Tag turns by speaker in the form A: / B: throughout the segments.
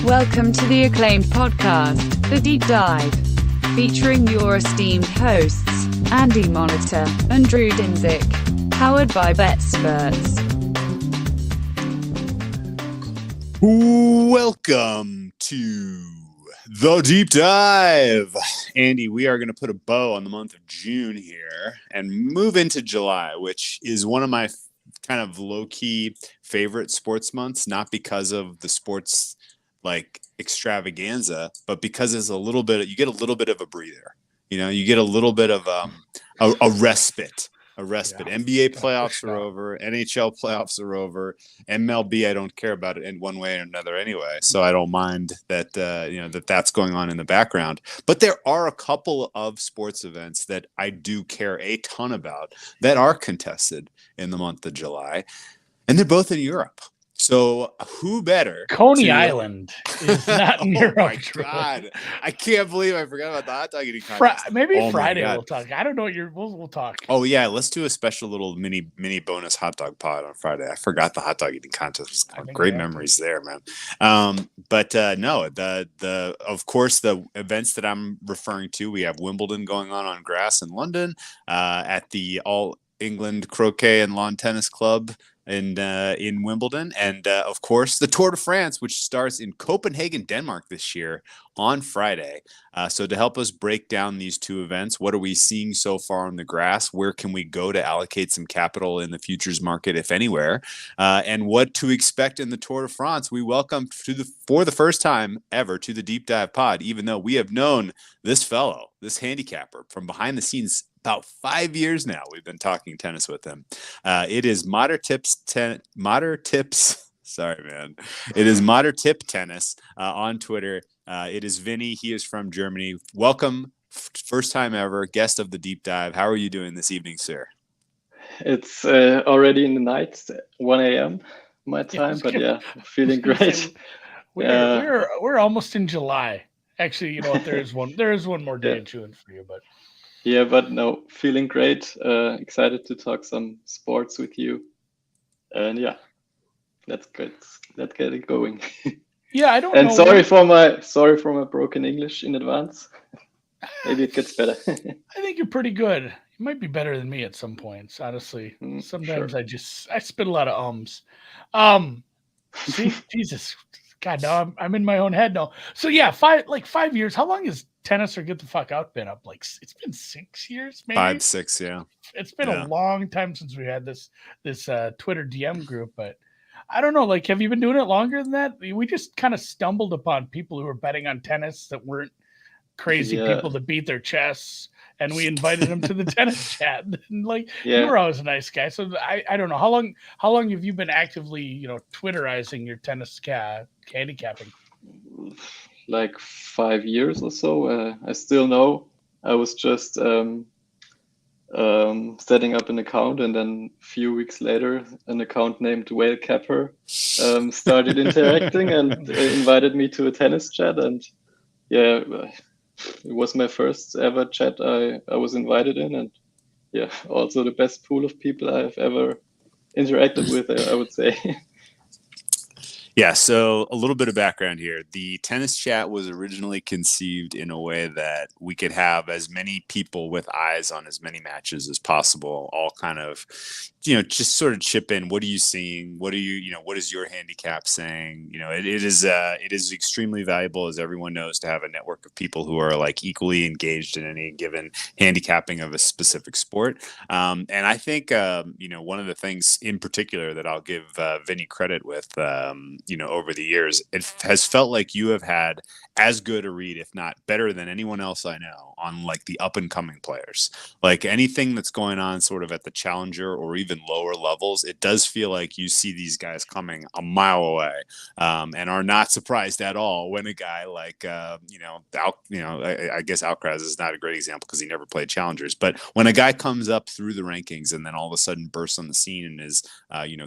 A: Welcome to the acclaimed podcast, The Deep Dive, featuring your esteemed hosts, Andy Monitor and Drew Dinzik, powered by BetSperts.
B: Welcome to The Deep Dive. Andy, we are going to put a bow on the month of June here and move into July, which is one of my kind of low-key favorite sports months, not because of the sports like extravaganza, but because it's a little bit, you get a little bit of a breather. You know, you get a little bit of a respite. Yeah. NBA playoffs are over. NHL playoffs are over. MLB, I don't care about it in one way or another anyway, so I don't mind that that's going on in the background. But there are a couple of sports events that I do care a ton about that are contested in the month of July, and they're both in Europe. So who better?
C: Coney Island is not in Europe.
B: Oh my God. I can't believe I forgot about the hot dog eating contest.
C: Maybe Friday we'll talk. I don't know. We'll talk.
B: Oh yeah, let's do a special little mini bonus hot dog pod on Friday. I forgot the hot dog eating contest. Great memories there, man. But no, the of course the events that I'm referring to, we have Wimbledon going on grass in London, at the All England Croquet and Lawn Tennis Club in Wimbledon, and of course the Tour de France, which starts in Copenhagen, Denmark this year on Friday. So to help us break down these two events, what are we seeing so far on the grass? Where can we go to allocate some capital in the futures market, if anywhere? And what to expect in the Tour de France? We welcome for the first time ever to the Deep Dive Pod, even though we have known this fellow, this handicapper, from behind the scenes about 5 years now. We've been talking tennis with him. It is Modern Tips. Sorry, man. It is Modern Tip Tennis on Twitter. It is Vinny. He is from Germany. Welcome, first time ever, guest of the Deep Dive. How are you doing this evening, sir?
D: It's already in the night, 1 a.m. my time, but yeah, feeling great.
C: We're almost in July. Actually, you know what? There is one more day in June for you, but.
D: Yeah, but no, feeling great. Excited to talk some sports with you, and yeah, let's get it going.
C: Yeah, I don't.
D: And
C: know
D: sorry for my broken English in advance. Maybe it gets better.
C: I think you're pretty good. You might be better than me at some points, honestly. Sometimes
D: sure.
C: I spit a lot of ums. See, Jesus, God, no, I'm in my own head now. So yeah, 5 years. How long is tennis or get the fuck out been up? Like it's been 6 years, maybe
B: 5, 6. Yeah,
C: it's been a long time since we had this Twitter DM group, but I don't know. Like, have you been doing it longer than that? We just kind of stumbled upon people who were betting on tennis that weren't crazy people that beat their chests, and we invited them to the tennis chat. And you were always a nice guy. So I don't know how long have you been actively Twitterizing your tennis handicapping?
D: Like 5 years or so. I still know. I was just setting up an account, and then a few weeks later, an account named Whale Capper started interacting and invited me to a tennis chat. And yeah, it was my first ever chat I was invited in, and yeah, also the best pool of people I've ever interacted with, I would say.
B: Yeah, so a little bit of background here. The tennis chat was originally conceived in a way that we could have as many people with eyes on as many matches as possible, all kind of, just sort of chip in. What are you seeing? What is your handicap saying? It is extremely valuable, as everyone knows, to have a network of people who are like equally engaged in any given handicapping of a specific sport. And I think, one of the things in particular that I'll give Vinny credit with, over the years, it has felt like you have had as good a read, if not better than anyone else I know, on like the up and coming players. Like anything that's going on sort of at the challenger or even lower levels, it does feel like you see these guys coming a mile away, and are not surprised at all when a guy like, I guess Alcaraz is not a great example because he never played challengers, but when a guy comes up through the rankings and then all of a sudden bursts on the scene and is,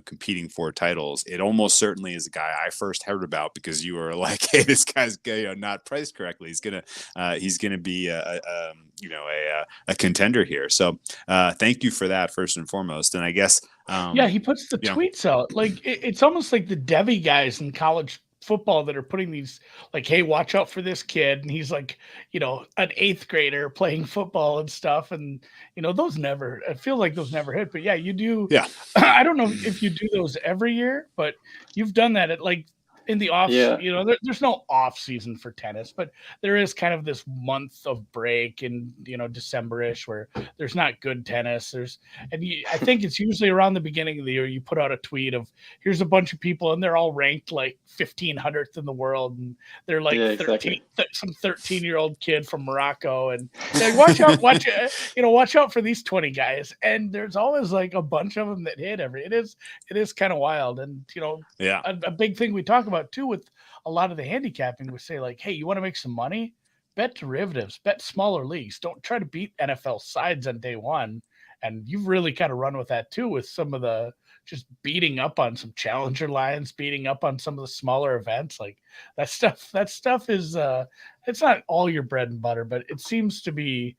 B: competing for titles, it almost certainly is a guy I first heard about because you were like, hey, this guy's not priced correctly. He's gonna be a contender here. So thank you for that first and foremost. And I guess
C: he puts the tweets out like it's almost like the Devi guys in college football that are putting these like, hey, watch out for this kid, and he's like, an 8th grader playing football and stuff, and those never. I feel like those never hit, but yeah, you do.
B: Yeah.
C: I don't know if you do those every year, but you've done that at like in the off.
D: Yeah.
C: There's no off season for tennis, but there is kind of this month of break in December-ish where there's not good tennis. I think it's usually around the beginning of the year you put out a tweet of here's a bunch of people and they're all ranked like 1500th in the world, and they're like 13, some 13-year-old kid from Morocco, and like, watch out for these 20 guys, and there's always like a bunch of them that hit it is kind of wild. And a big thing we talk about too with a lot of the handicapping, we say like, hey, you want to make some money, bet derivatives, bet smaller leagues, don't try to beat NFL sides on day one. And you've really kind of run with that too, with some of the just beating up on some challenger lines, beating up on some of the smaller events. Like that stuff is it's not all your bread and butter, but it seems to be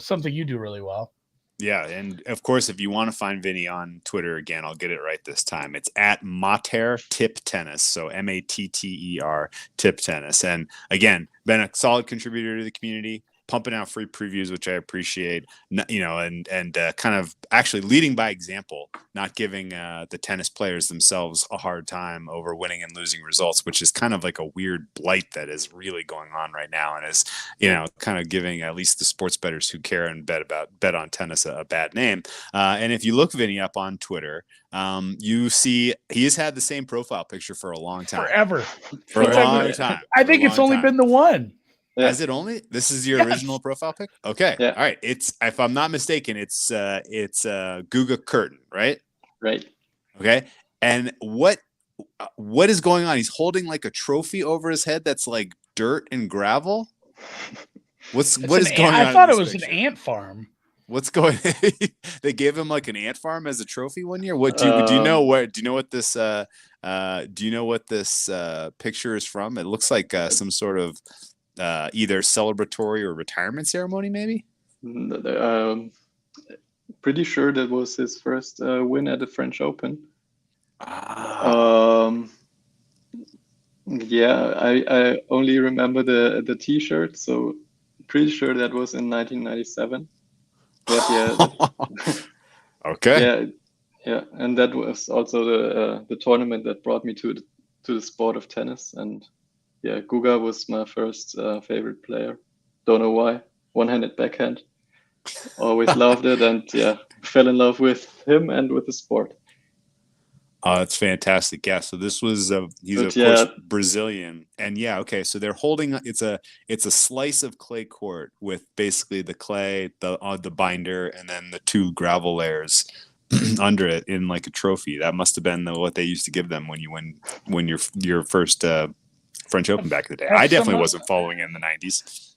C: something you do really well.
B: Yeah, and of course, if you want to find Vinny on Twitter, again, I'll get it right this time. It's at Mater Tip Tennis, so Matter Tip Tennis. And again, been a solid contributor to the community, pumping out free previews, which I appreciate, and kind of actually leading by example, not giving the tennis players themselves a hard time over winning and losing results, which is kind of like a weird blight that is really going on right now, and is kind of giving at least the sports bettors who care and bet on tennis a bad name. And if you look Vinny up on Twitter, you see he has had the same profile picture for a long time,
C: for a long
B: time.
C: I think it's only been the one.
B: Yeah. Is it only? This is your original profile pic? Okay. Yeah. All right. It's, if I'm not mistaken, it's Guga Curtin, right?
D: Right.
B: Okay. And what is going on? He's holding like a trophy over his head that's like dirt and gravel. What is going on?
C: I thought it was an ant farm.
B: What's going? They gave him like an ant farm as a trophy one year. What do you know? Where do you know what this? Do you know what this picture is from? It looks like some sort of either celebratory or retirement ceremony, maybe.
D: Pretty sure that was his first win at the French Open. Yeah, I only remember the T-shirt, so pretty sure that was in 1997. But yeah.
B: Okay.
D: Yeah, and that was also the tournament that brought me to the sport of tennis. And yeah, Guga was my first favorite player. Don't know why. One-handed backhand. Always loved it, and yeah, fell in love with him and with the sport.
B: Oh, that's fantastic. Yeah. So this was he's of course Brazilian, and yeah, okay. So they're holding it's a slice of clay court with basically the clay, the binder, and then the 2 gravel layers under it in like a trophy. That must have been what they used to give them when you win your first French Open back in the day. I definitely wasn't following in the 90s.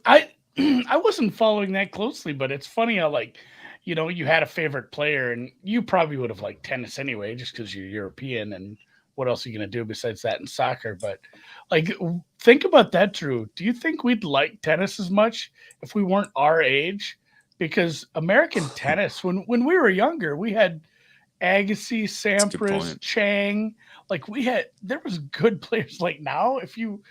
C: I wasn't following that closely, but it's funny how you had a favorite player, and you probably would have liked tennis anyway, just because you're European, and what else are you going to do besides that in soccer? But think about that, Drew. Do you think we'd like tennis as much if we weren't our age? Because American tennis, when we were younger, we had Agassi, Sampras, Chang. There was good players. Like now, if you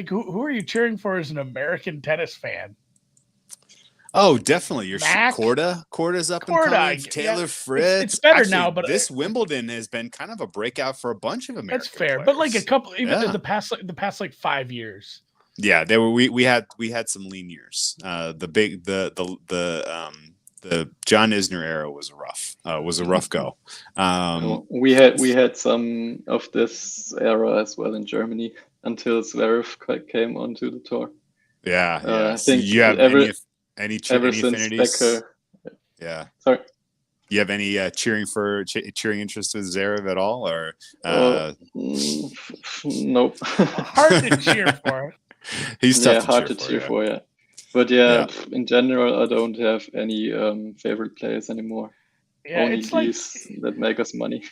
C: who are you cheering for as an American tennis fan?
B: Oh, definitely. Your Korda's up in college. Taylor Fritz.
C: It's better now, but
B: this Wimbledon has been kind of a breakout for a bunch of American.
C: That's fair,
B: players.
C: But like a couple, even in the past 5 years.
B: Yeah, there were. We had some lean years. The John Isner era was a rough go.
D: We had some of this era as well in Germany until Zverev came onto the tour.
B: Yeah.
D: I think
B: you have any affinities?
D: Becker.
B: Yeah.
D: Sorry.
B: You have any cheering interest with Zverev at all, or?
D: Nope.
C: Hard to cheer for.
B: He's tough.
D: Hard to cheer for. Yeah. But in general, I don't have any favorite players anymore.
C: Yeah,
D: only
C: it's
D: these that make us money.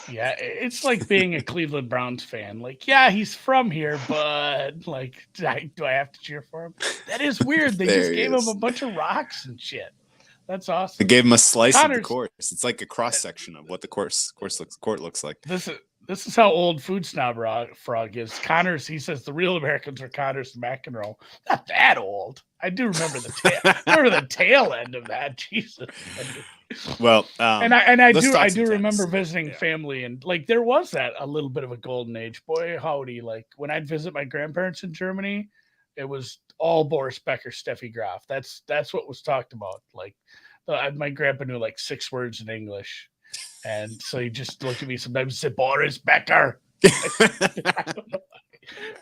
C: Yeah, it's like being a Cleveland Browns fan. He's from here, but do I have to cheer for him? That is weird. They just gave him a bunch of rocks and shit. That's awesome.
B: They gave him a slice of the course. It's like a cross section of what the court looks like.
C: This is how old Food Snob Frog is. Connors, he says the real Americans are Connors and McEnroe. Not that old. I do remember the tail end of that. Jesus.
B: Well,
C: and I do remember
B: tennis.
C: visiting family, and like there was that a little bit of a golden age. Boy, howdy! Like when I'd visit my grandparents in Germany, it was all Boris Becker, Steffi Graf. That's what was talked about. Like my grandpa knew like 6 words in English. And so he just looked at me sometimes and said, Boris Becker. I don't know.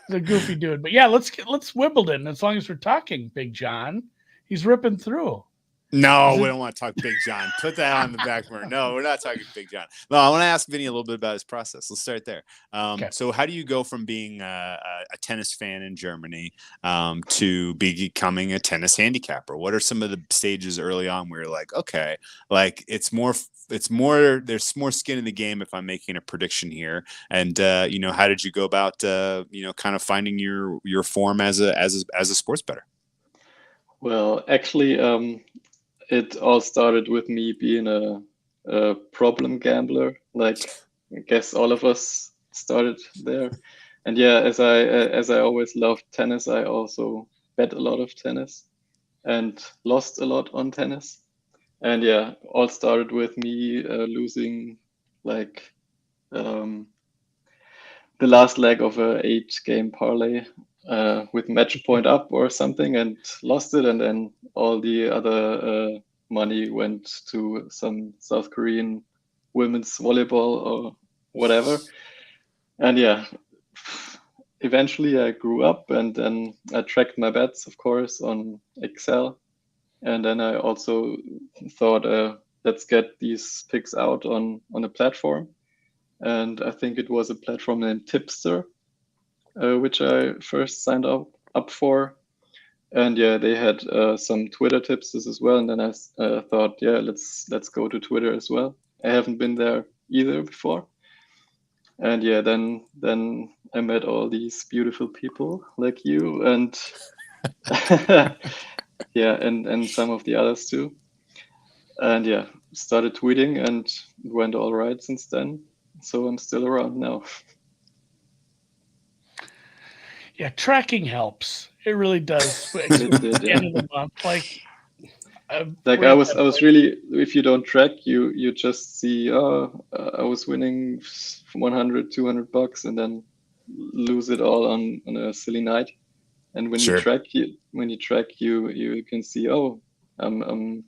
C: He's a goofy dude. But yeah, let's Wimbledon. As long as we're talking Big John, he's ripping through.
B: No, we don't want to talk Big John. Put that on the back burner. No, we're not talking Big John. No, I want to ask Vinny a little bit about his process. Let's start there. Okay. So how do you go from being a tennis fan in Germany to becoming a tennis handicapper? What are some of the stages early on where you're like, okay, like there's more skin in the game if I'm making a prediction here. And, how did you go about, kind of finding your form as a sports bettor?
D: Well, actually, it all started with me being a problem gambler. Like I guess all of us started there. And yeah, as I always loved tennis, I also bet a lot of tennis and lost a lot on tennis. And yeah, all started with me losing like the last leg of a 8-game parlay with match point up or something, and lost it, and then all the other money went to some South Korean women's volleyball or whatever. And yeah, eventually I grew up, and then I tracked my bets, of course, on Excel. And then I also thought, let's get these picks out on a platform. And I think it was a platform named Tipster, which I first signed up for. And yeah, they had some Twitter tipsters as well. And then I thought, yeah, let's go to Twitter as well. I haven't been there either before. And yeah, then I met all these beautiful people like you, and yeah, and some of the others too. And yeah, started tweeting, and it went all right since then. So I'm still around now.
C: Yeah, tracking helps. It really does. At the end of the month,
D: I was really, if you don't track, you just see, I was winning 100, $200, and then lose it all on a silly night. And when you track, you can see, oh, I'm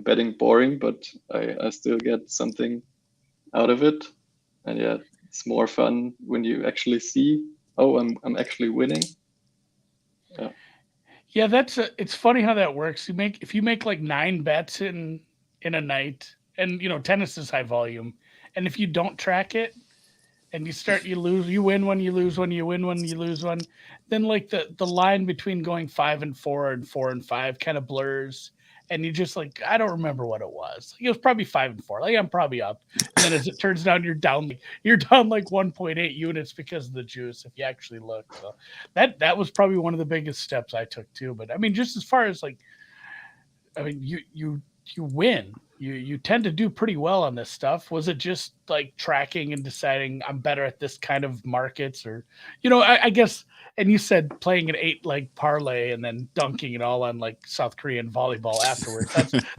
D: betting boring, but I still get something out of it. And yeah, it's more fun when you actually see, oh, I'm actually winning. Yeah.
C: Yeah, it's funny how that works. If you make like 9 bets in a night, and tennis is high volume, and if you don't track it, and you lose, you win one, you lose one, you win one, you lose one, then like the line between going 5 and 4 and 4 and 5 kind of blurs, and you just like, I don't remember what it was. It was probably 5 and 4. Like I'm probably up, and then as it turns down, you're down like 1.8 units because of the juice. If you actually look, so that was probably one of the biggest steps I took too. But I mean, just as far as you win. You tend to do pretty well on this stuff. Was it just like tracking and deciding I'm better at this kind of markets, or, I guess, and you said playing an 8-leg parlay and then dunking it all on like South Korean volleyball afterwards.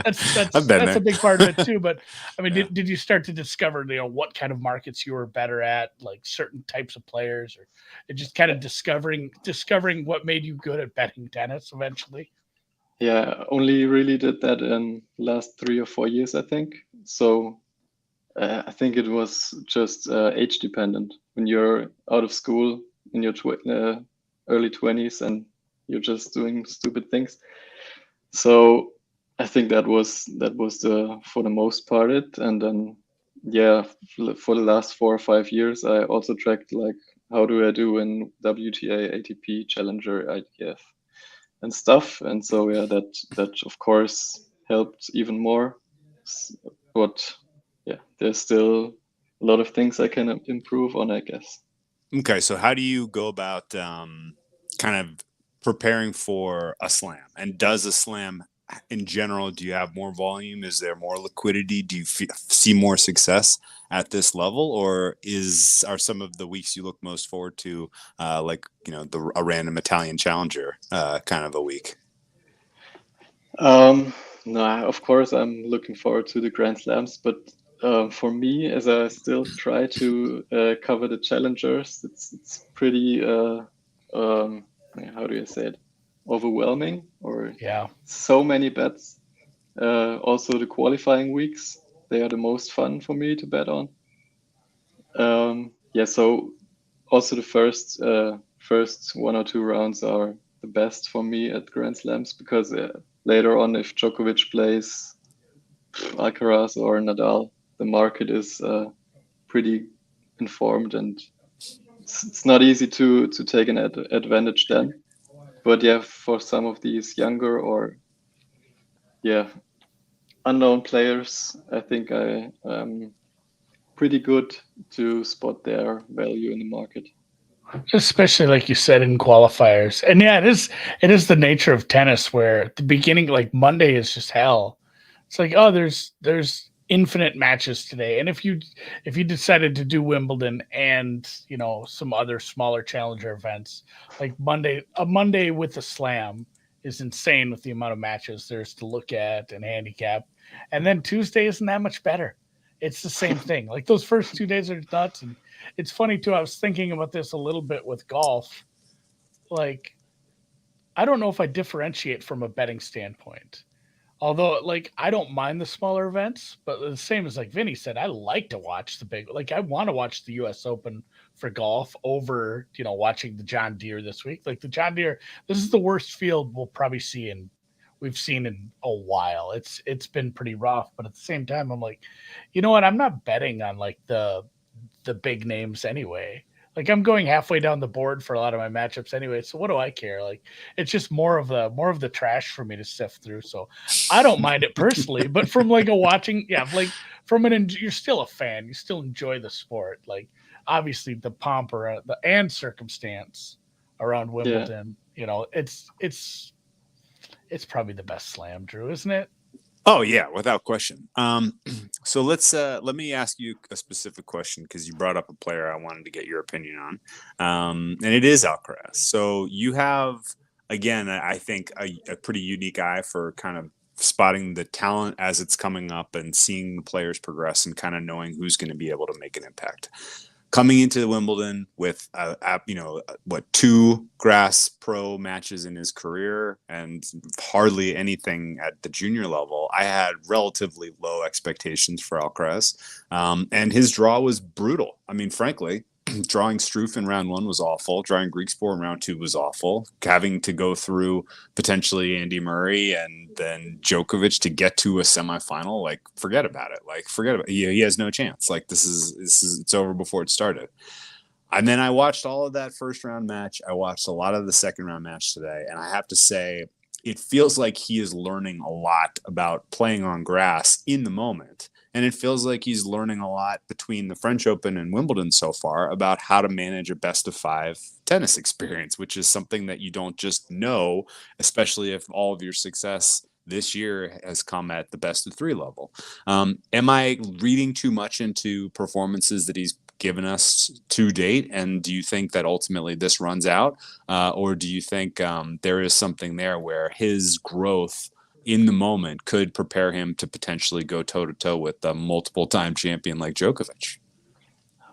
C: That's a big part of it too. But I mean, did you start to discover, what kind of markets you were better at, like certain types of players, or just kind of discovering what made you good at betting tennis eventually?
D: Yeah, only really did that in last 3 or 4 years, I think. So I think it was just age dependent. When you're out of school in your early 20s and you're just doing stupid things. So I think that was for the most part it. And then yeah, for the last 4 or 5 years, I also tracked like how do I do in WTA, ATP, Challenger, ITF. And stuff, and so yeah, that of course helped even more. But yeah, there's still a lot of things I can improve on, I guess.
B: Okay, so how do you go about kind of preparing for a slam? And does a slam in general, do you have more volume? Is there more liquidity? Do you see more success at this level, or are some of the weeks you look most forward to, like a random Italian challenger kind of a week?
D: No, of course I'm looking forward to the Grand Slams, but for me, as I still try to cover the challengers, it's pretty how do you say it? Overwhelming, or
C: Yeah.
D: so many bets. Also, the qualifying weeks, they are the most fun for me to bet on. So also the first 1 or 2 rounds are the best for me at Grand Slams, because later on, if Djokovic plays Alcaraz or Nadal, the market is pretty informed, and it's not easy to take an advantage then. But yeah, for some of these younger or unknown players, I think I'm pretty good to spot their value in the market.
C: Especially like you said in qualifiers. And yeah, it is the nature of tennis where at the beginning, like Monday is just hell. It's like, oh, there's infinite matches today. And if you decided to do Wimbledon and some other smaller challenger events, like a Monday with a slam is insane with the amount of matches there's to look at and handicap. And then Tuesday isn't that much better. It's the same thing. Like those first 2 days are nuts. And it's funny too. I was thinking about this a little bit with golf. Like, I don't know if I differentiate from a betting standpoint. Although, like, I don't mind the smaller events, but the same as like Vinny said, I like to watch the big. Like, I want to watch the U.S. Open for golf over, watching the John Deere this week. Like the John Deere, this is the worst field we've seen in a while. It's been pretty rough, but at the same time, I'm like, you know what? I'm not betting on like the big names anyway. Like I'm going halfway down the board for a lot of my matchups anyway. So what do I care? Like it's just more of the trash for me to sift through. So I don't mind it personally, but from like a watching, you're still a fan. You still enjoy the sport. Like obviously the pomp or and circumstance around Wimbledon, it's probably the best slam, Drew, isn't it?
B: Oh yeah, without question. So let me ask you a specific question, because you brought up a player I wanted to get your opinion on, and it is Alcaraz. So you have, again, I think a pretty unique eye for kind of spotting the talent as it's coming up and seeing the players progress and kind of knowing who's going to be able to make an impact. Coming into Wimbledon with 2 grass pro matches in his career and hardly anything at the junior level, I had relatively low expectations for Alcaraz, and his draw was brutal. I mean, frankly, drawing Struff in round 1 was awful. Drawing Griekspoor in round 2 was awful. Having to go through potentially Andy Murray and then Djokovic to get to a semifinal, like forget about it. Like forget about it. He has no chance. Like this is it's over before it started. And then I watched all of that first round match. I watched a lot of the second round match today, and I have to say, it feels like he is learning a lot about playing on grass in the moment. And it feels like he's learning a lot between the French Open and Wimbledon so far about how to manage a best of 5 tennis experience, which is something that you don't just know, especially if all of your success this year has come at the best of 3 level. Am I reading too much into performances that he's given us to date? And do you think that ultimately this runs out? Or do you think there is something there where his growth in the moment could prepare him to potentially go toe-to-toe with a multiple-time champion like Djokovic?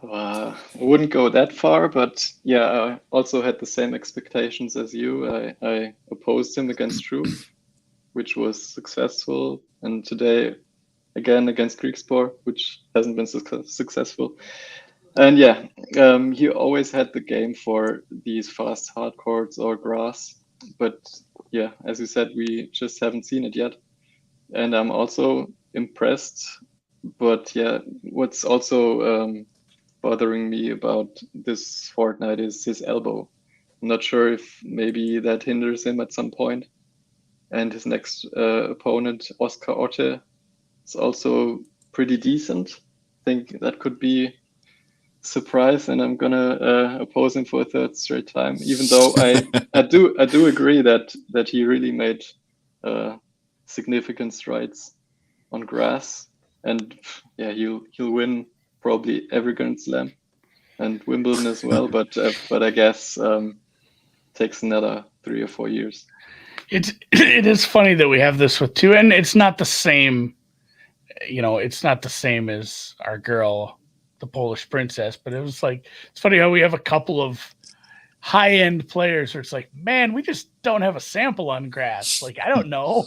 D: I wouldn't go that far, but yeah, I also had the same expectations as you. I opposed him against Struff, which was successful, and today again against Griekspoor, which hasn't been successful. And yeah, he always had the game for these fast hard courts or grass, but yeah, as you said, we just haven't seen it yet. And I'm also impressed. But yeah, what's also bothering me about this fortnight is his elbow. I'm not sure if maybe that hinders him at some point. And his next opponent, Oscar Otte, is also pretty decent. I think that could be surprise, and I'm gonna oppose him for a 3rd straight time. Even though I do agree that he really made significant strides on grass, and yeah, he'll win probably every Grand Slam and Wimbledon as well. But I guess takes another 3 or 4 years.
C: It is funny that we have this with two, and it's not the same. It's not the same as our girl, the Polish princess, but it's funny how we have a couple of high-end players where it's like, man, we just don't have a sample on grass. Like, I don't know.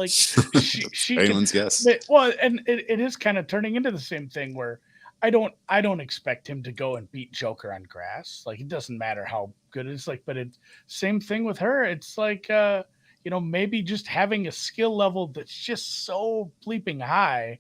C: She
B: Anyone's guess.
C: Well, and it is kind of turning into the same thing where I don't expect him to go and beat Joker on grass. Like, it doesn't matter how good it's like, but it's same thing with her. It's like, maybe just having a skill level that's just so bleeping high.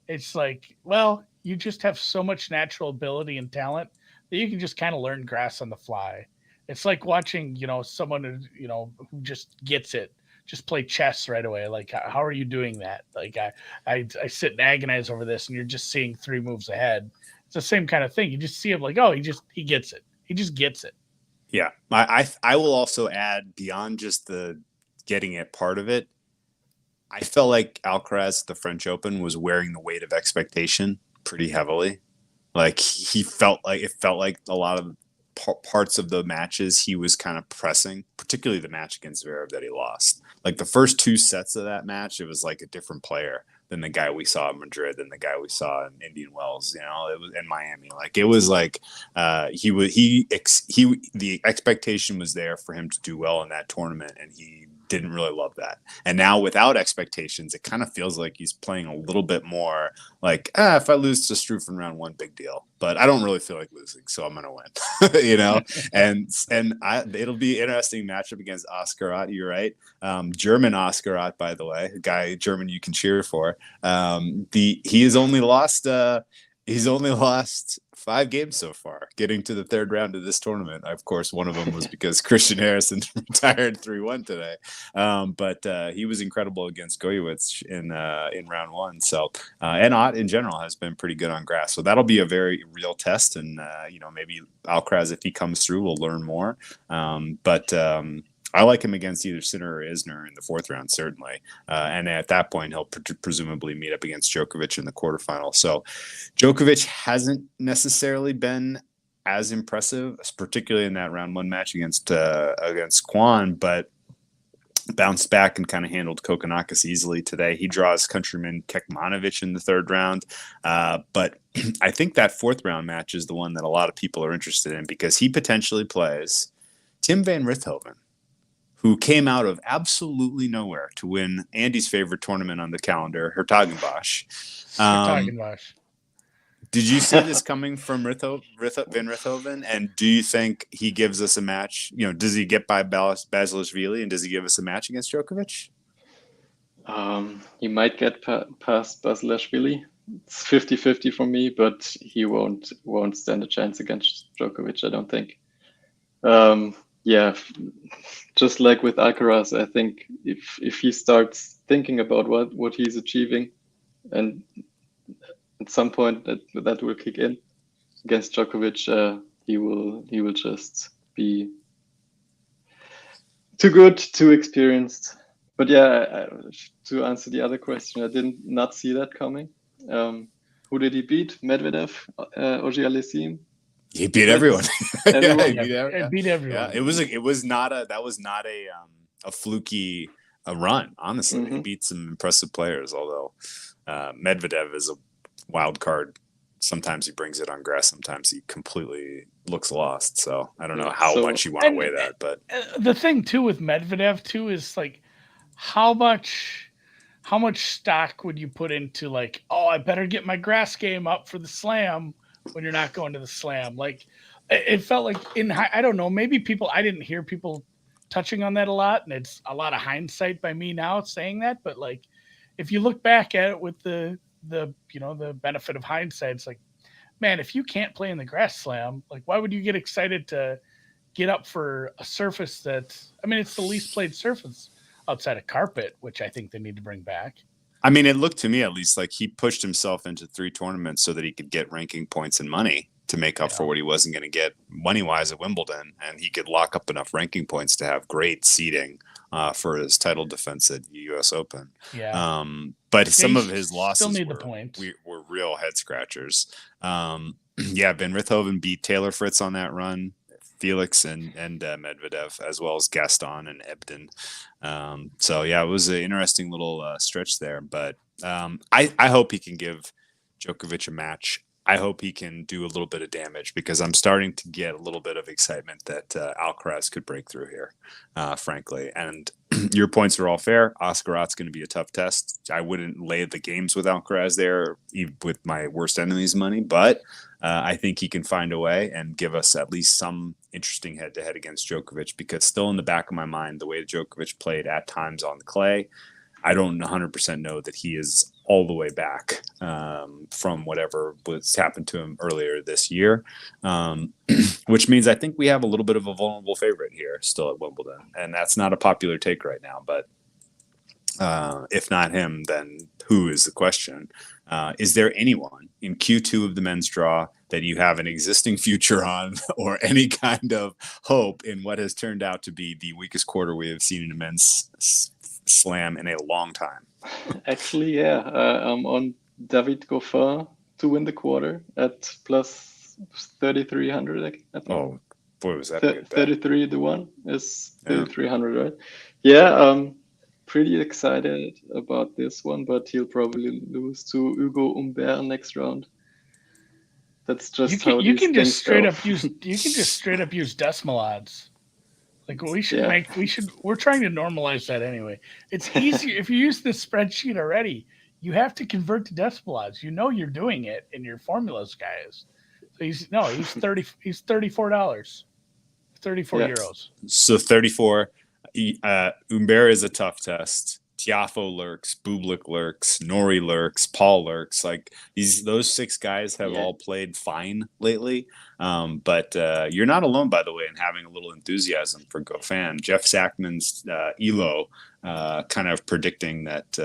C: It's like, well, you just have so much natural ability and talent that you can just kind of learn grass on the fly. It's like watching, someone who just gets it, just play chess right away. Like, how are you doing that? Like, I sit and agonize over this, and you're just seeing 3 moves ahead. It's the same kind of thing. You just see him like, oh, he gets it. He just gets it.
B: Yeah, I will also add, beyond just the getting it part of it, I felt like Alcaraz at the French Open was wearing the weight of expectation pretty heavily. Like, it felt like a lot of parts of the matches he was kind of pressing, particularly the match against Zverev that he lost. Like, the first 2 sets of that match, it was like a different player than the guy we saw in Madrid, than the guy we saw in Indian Wells, it was in Miami. Like, it was like the expectation was there for him to do well in that tournament, and he didn't really love that. And now, without expectations, it kind of feels like he's playing a little bit more like, if I lose to Struff in round 1, big deal. But I don't really feel like losing, so I'm going to win. And it'll be an interesting matchup against Oscar Ott. You're right. German Oscar Ott, by the way, a guy German you can cheer for. He has only lost. He's only lost 5 games so far, getting to the 3rd round of this tournament. Of course, one of them was because Christian Harrison retired 3-1 today. But he was incredible against Goyewicz in round 1. So, and Ott in general has been pretty good on grass. So that'll be a very real test. And, maybe Alcaraz, if he comes through, will learn more. I like him against either Sinner or Isner in the 4th round, certainly. And at that point, he'll presumably meet up against Djokovic in the quarterfinal. So Djokovic hasn't necessarily been as impressive, particularly in that round 1 match against Kwan, but bounced back and kind of handled Kokkinakis easily today. He draws countryman Kekmanovic in the 3rd round. But I think that 4th round match is the one that a lot of people are interested in, because he potentially plays Tim van Rijthoven, who came out of absolutely nowhere to win Andy's favorite tournament on the calendar, Hertogenbosch. Did you see this coming from Van Rijthoven? And do you think he gives us a match? Does he get by Basilashvili, and does he give us a match against Djokovic?
D: He might get past Basilashvili. It's 50-50 for me, but he won't stand a chance against Djokovic, I don't think. Yeah, just like with Alcaraz, I think if he starts thinking about what he's achieving, and at some point that will kick in against Djokovic, he will just be too good, too experienced. But yeah, to answer the other question, I did not see that coming. Who did he beat? Medvedev, Auger-Aliassime?
B: He beat everyone.
C: He beat everyone.
B: Yeah, it was not a fluky run. Honestly,
D: Mm-hmm.
B: He beat some impressive players. Although Medvedev is a wild card. Sometimes he brings it on grass. Sometimes he completely looks lost. So I don't know how much you want to weigh that. But
C: the thing too with Medvedev too is like, how much stock would you put into like, oh, I better get my grass game up for the slam when you're not going to the slam? Like, it felt like I don't know, maybe I didn't hear people touching on that a lot, and it's a lot of hindsight by me now saying that. But like, if you look back at it with the benefit of hindsight, it's like, man, if you can't play in the grass slam, like, why would you get excited to get up for a surface it's the least played surface outside of carpet, which I think they need to bring back.
B: I mean, it looked to me at least like he pushed himself into 3 tournaments so that he could get ranking points and money to make up for what he wasn't going to get money-wise at Wimbledon, and he could lock up enough ranking points to have great seeding for his title defense at the U.S. Open.
C: Yeah.
B: But some of his
C: still
B: losses
C: need the points.
B: were real head scratchers. Yeah, Van Rijthoven beat Taylor Fritz on that run, Felix and Medvedev, as well as Gaston and Ebden. So yeah, it was an interesting little stretch there. But I hope he can give Djokovic a match. I hope he can do a little bit of damage, because I'm starting to get a little bit of excitement that Alcaraz could break through here, frankly. And your points are all fair. Ascarat's going to be a tough test. I wouldn't lay the games with Alcaraz there, even with my worst enemy's money, but I think he can find a way and give us at least some interesting head-to-head against Djokovic, because still in the back of my mind, the way Djokovic played at times on the clay, I don't 100% know that he is all the way back from whatever was happened to him earlier this year, which means I think we have a little bit of a vulnerable favorite here still at Wimbledon. And that's not a popular take right now, but if not him, then who is the question? Is there anyone in Q2 of the men's draw that you have an existing future on, or any kind of hope in what has turned out to be the weakest quarter we have seen in a men's slam in a long time?
D: Actually, yeah, I'm on David Goffin to win the quarter at plus 3,300. I think.
B: Oh, boy, was that a good bet.
D: 33 to 1 is 3,300, right? Yeah, pretty excited about this one, but he'll probably lose to Hugo Humbert next round. That's just
C: you can just straight up use decimal odds. Like we're trying to normalize that anyway. It's easier if you use this spreadsheet already. You have to convert to decimal odds. You know you're doing it in your formulas, guys. So he's $34. 34 euros.
B: So 34. Humbert is a tough test. Tiafoe lurks, Bublik lurks, Nori lurks, Paul lurks. Like those six guys have all played fine lately. But you're not alone, by the way, in having a little enthusiasm for Goffin. Jeff Sackman's Elo kind of predicting that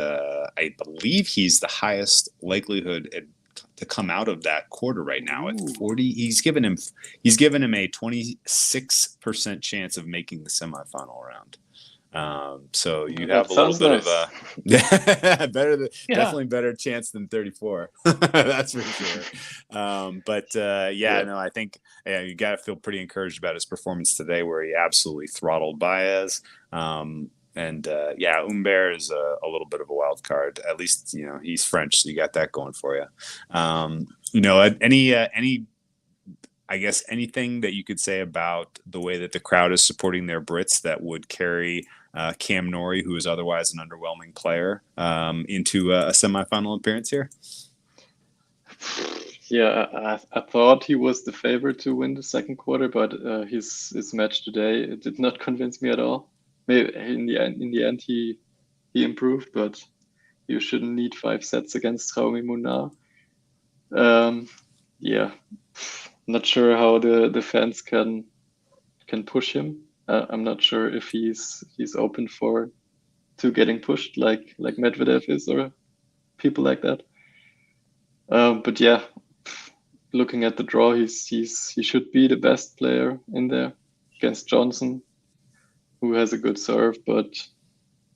B: I believe he's the highest likelihood to come out of that quarter right now at 40. He's given him a 26% chance of making the semifinal round. So you have a little bit of a definitely better chance than 34. That's for sure. I think you got to feel pretty encouraged about his performance today, where he absolutely throttled Baez. Humbert is a little bit of a wild card. At least, he's French, so you got that going for you. I guess anything that you could say about the way that the crowd is supporting their Brits that would carry Cam Norrie, who is otherwise an underwhelming player, into a semifinal appearance here?
D: Yeah, I thought he was the favorite to win the second quarter, but his match today did not convince me at all. Maybe in the end he improved, but you shouldn't need 5 sets against Raoul Munar. Not sure how the fans can push him. I'm not sure if he's open to getting pushed like Medvedev is, or people like that. But yeah, looking at the draw, he should be the best player in there against Johnson, who has a good serve, but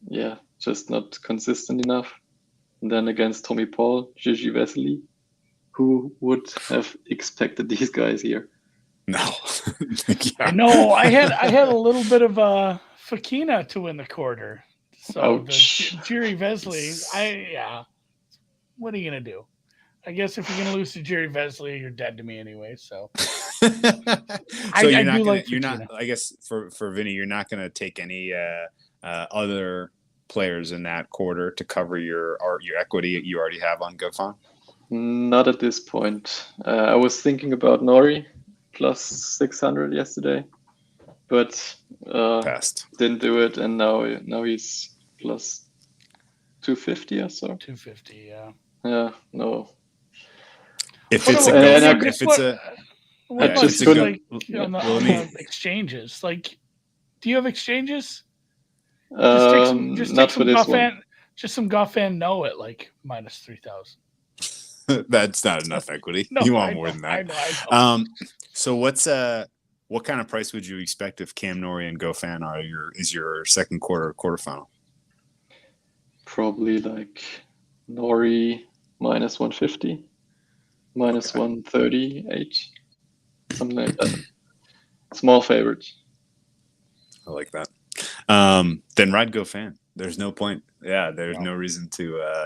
D: yeah, just not consistent enough. And then against Tommy Paul, Gigi Vesely. Who would have expected these guys here?
B: No.
C: No, I had a little bit of Fokina to win the quarter. So Jerry Vesely, what are you gonna do? I guess if you're gonna lose to Jerry Vesely, you're dead to me anyway. So,
B: I guess for Vinny, you're not gonna take any other players in that quarter to cover your equity you already have on Goffin.
D: Not at this point. I was thinking about Norrie plus 600 yesterday, but
B: passed.
D: Didn't do it, and now he's plus 250 or so.
C: 250, yeah.
D: Yeah, no.
C: Exchanges? Like, do you have exchanges?
D: Just not for this one.
C: Just some Goffin no at like minus 3,000.
B: That's not enough equity.
C: No,
B: you want more than that.
C: I know.
B: So what's What kind of price would you expect if Cam Norrie and Goffin is your second quarterfinal?
D: Probably like Norrie minus 150, minus 138, something like that. Small favorite.
B: I like that. Then ride Goffin. There's no point. Yeah, there's no reason to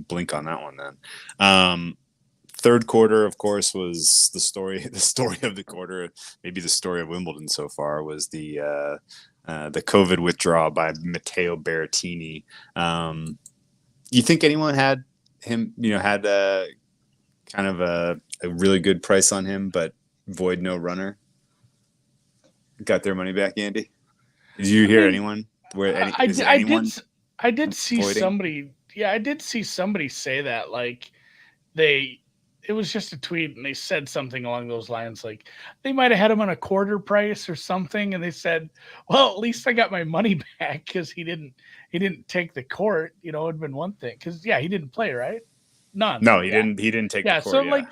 B: blink on that one then. Third quarter, of course, was the story of the quarter. Maybe the story of Wimbledon so far was the COVID withdrawal by Matteo Berrettini. You think anyone had him? Had kind of a really good price on him, but void no runner. Got their money back, Andy? Did you hear anyone?
C: I did see
B: voiding?
C: somebody. Yeah, I did see somebody say that. Like it was just a tweet, and they said something along those lines, like they might have had him on a quarter price or something, and they said, "Well, at least I got my money back because he didn't take the court." It'd been one thing because he didn't play, right? None.
B: No, he didn't. He didn't take the court.
C: So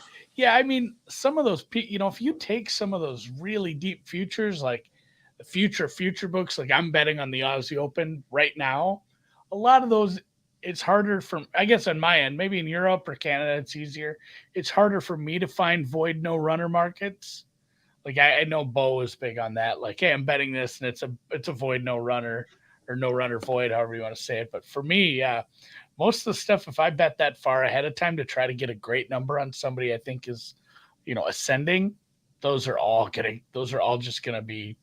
C: I mean, some of those, if you take some of those really deep futures, like the future books, like I'm betting on the Aussie Open right now, a lot of those, it's harder I guess on my end, maybe in Europe or Canada, it's easier. It's harder for me to find void no runner markets. Like I know Bo is big on that. Like, hey, I'm betting this, and it's a void no runner or no runner void, however you want to say it. But for me, most of the stuff, if I bet that far ahead of time to try to get a great number on somebody I think is, ascending, those are all just going to be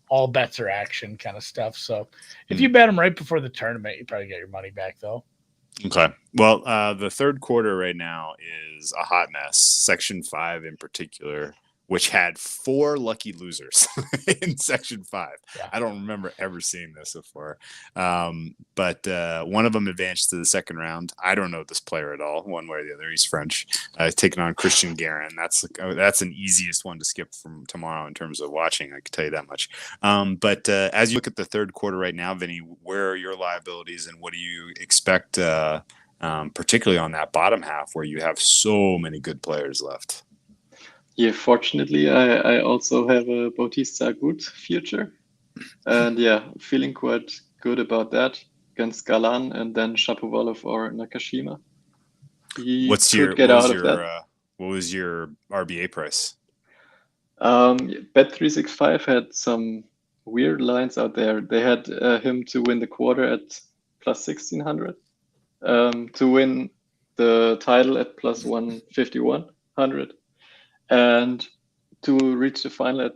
C: all bets are action kind of stuff. So if you bet them right before the tournament, you probably get your money back though.
B: Okay. Well, the third quarter right now is a hot mess. Section 5 in particular, which had 4 lucky losers in Section 5. Yeah. I don't remember ever seeing this before. But one of them advanced to the second round. I don't know this player at all, one way or the other. He's French. Taking on Christian Guerin. That's an easiest one to skip from tomorrow in terms of watching. I can tell you that much. But as you look at the third quarter right now, Vinny, where are your liabilities and what do you expect, particularly on that bottom half where you have so many good players left?
D: Yeah, fortunately, I also have a Bautista Agut future. And feeling quite good about that against Galan and then Shapovalov or Nakashima.
B: What was your RBA price?
D: Bet365 had some weird lines out there. They had him to win the quarter at plus 1600, to win the title at plus 15100. And to reach the final at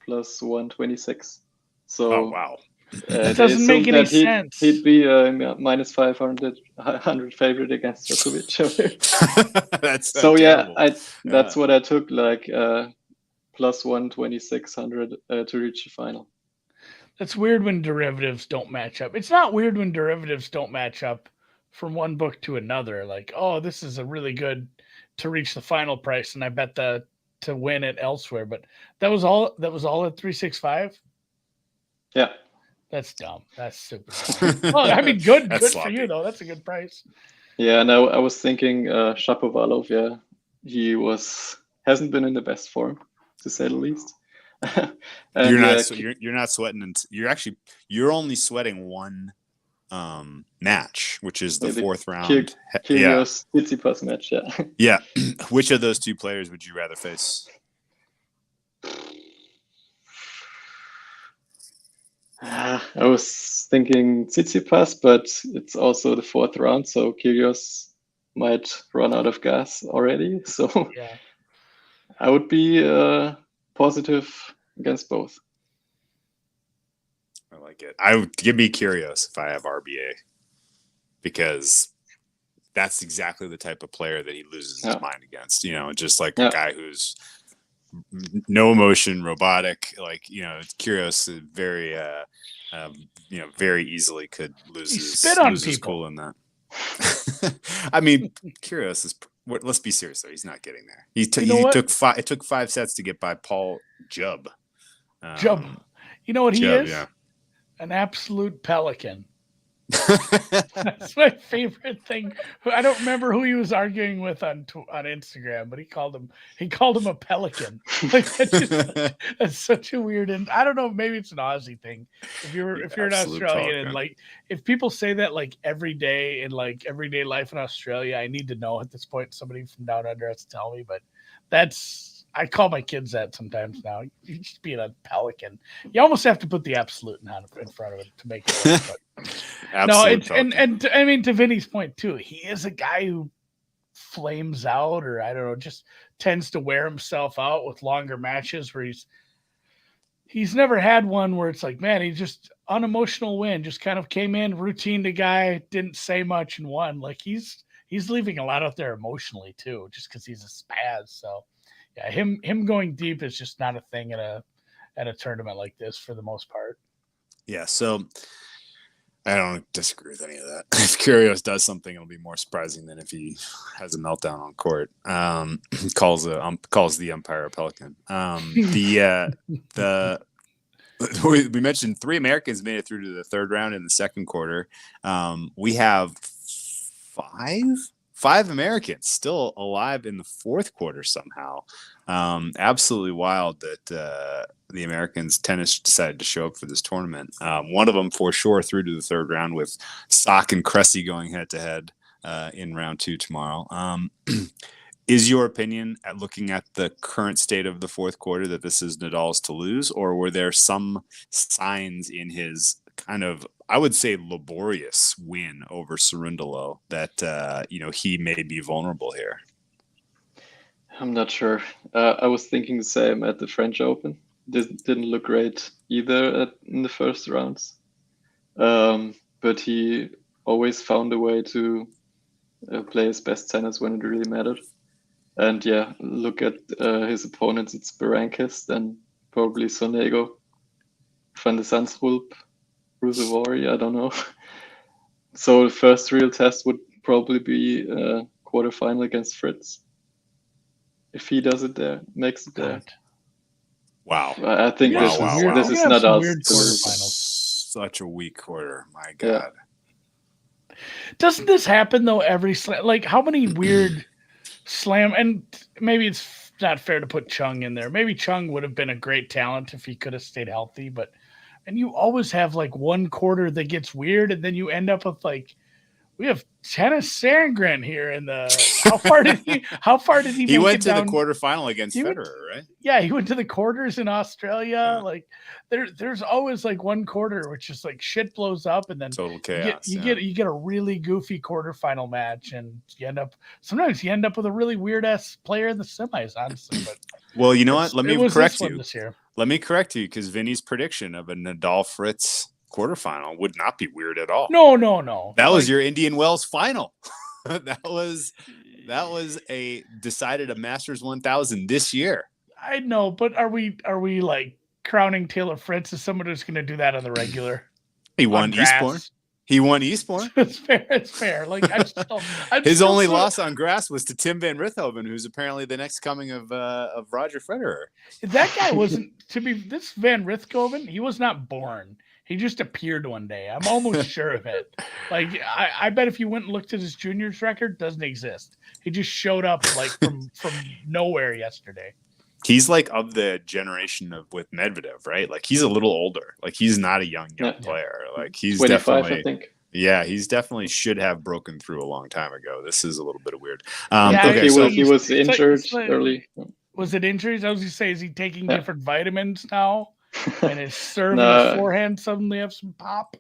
D: plus 126. So,
B: wow.
C: That doesn't make any sense.
D: He'd be minus 500 favorite against Djokovic.
B: That's
D: that's what I took, like plus 12600 to reach the final.
C: That's weird when derivatives don't match up. It's not weird when derivatives don't match up from one book to another. Like, oh, this is a really good to reach the final price, and I bet to win it elsewhere. But that was all at 365.
D: Yeah,
C: that's dumb. That's super dumb. Well, I mean, good
B: sloppy.
C: For you though. That's a good price.
D: Yeah, and I was thinking Shapovalov. Yeah, he hasn't been in the best form, to say the least.
B: And you're not sweating. You're only sweating one match, which is the fourth round.
D: Kyrgios Tsitsipas match.
B: Yeah. Which of those two players would you rather face?
D: I was thinking Tsitsipas, but it's also the fourth round, so Kyrgios might run out of gas already. So I would be positive against both.
B: I like it. I would be curious if I have RBA, because that's exactly the type of player that he loses his mind against. Just like a guy who's no emotion, robotic. Like Kyrgios very, very easily could lose his cool in that. I mean, Kyrgios is. Let's be serious though. He's not getting there. It took 5 sets to get by Paul Jubb.
C: Jubb. You know what he is? Yeah. An absolute pelican. That's my favorite thing. I don't remember who he was arguing with on Instagram, but he called him a pelican. Like that's such a weird, and I don't know, maybe it's an Aussie thing. If you're an Australian and like if people say that like every day in like everyday life in Australia, I need to know at this point. Somebody from down under has to tell me, but I call my kids that sometimes now. You just being a pelican. You almost have to put the absolute in front of it to make it work. But no, and I mean, to Vinny's point too, he is a guy who flames out, or I don't know, just tends to wear himself out with longer matches where he's never had one where it's like, man, he just unemotional win, just kind of came in, routine the guy, didn't say much and won. Like he's leaving a lot out there emotionally too, just because he's a spaz. So yeah, him going deep is just not a thing at a tournament like this for the most part.
B: Yeah, so I don't disagree with any of that. If Kyrgios does something, it'll be more surprising than if he has a meltdown on court. Calls the umpire a pelican. We mentioned 3 Americans made it through to the third round in the second quarter. We have five Americans still alive in the fourth quarter somehow. Absolutely wild that the Americans tennis decided to show up for this tournament. One of them for sure through to the third round with Sock and Cressy going head to head in round 2 tomorrow. Is your opinion at looking at the current state of the fourth quarter that this is Nadal's to lose, or were there some signs in his kind of, I would say, laborious win over Cerundolo that he may be vulnerable here?
D: I'm not sure. I was thinking the same at the French Open. Didn't look great either in the first rounds, but he always found a way to play his best tennis when it really mattered. And yeah, look at his opponents. It's Berankis, then probably Sonego, Van de Zandschulp, Ruusuvuori, I don't know. So the first real test would probably be a quarterfinal against Fritz. If he does it there, makes it there.
B: Wow.
D: I think this is not us. Weird
C: quarterfinals.
B: Such a weak quarter. My God.
C: Yeah. Doesn't this happen though every slam? Like how many weird slam, and maybe it's not fair to put Chung in there. Maybe Chung would have been a great talent if he could have stayed healthy, and you always have like one quarter that gets weird, and then you end up with like, we have Tennis Sandgren here in the. How far did he?
B: He went to the quarterfinal against Federer, right?
C: Yeah, he went to the quarters in Australia. Yeah. Like there's always like one quarter which is like shit blows up, and then
B: total chaos.
C: You get a really goofy quarterfinal match, and sometimes you end up with a really weird ass player in the semis. Honestly, but
B: well, you know what? Let me correct you.
C: This year.
B: Let me correct you, because Vinny's prediction of a Nadal Fritz quarterfinal would not be weird at all.
C: No.
B: That was your Indian Wells final. that was decided a Masters 1000 this year.
C: I know, but are we like crowning Taylor Fritz as someone who's going to do that on the regular?
B: He won Eastbourne.
C: It's fair. Like
B: his only loss on grass was to Tim van Rijthoven, who's apparently the next coming of Roger Federer.
C: That guy wasn't this Van Rijthoven. He was not born. He just appeared one day. I'm almost sure of it. Like I bet if you went and looked at his juniors record, doesn't exist. He just showed up like from nowhere yesterday.
B: He's like of the generation with Medvedev, right? Like he's a little older. Like he's not a young player. Like he's
D: 25,
B: definitely,
D: I think.
B: Yeah, he's definitely should have broken through a long time ago. This is a little bit of weird.
D: He was injured early.
C: Was it injuries? I was going to say, is he taking different vitamins now? And his serve and his forehand suddenly have some pop?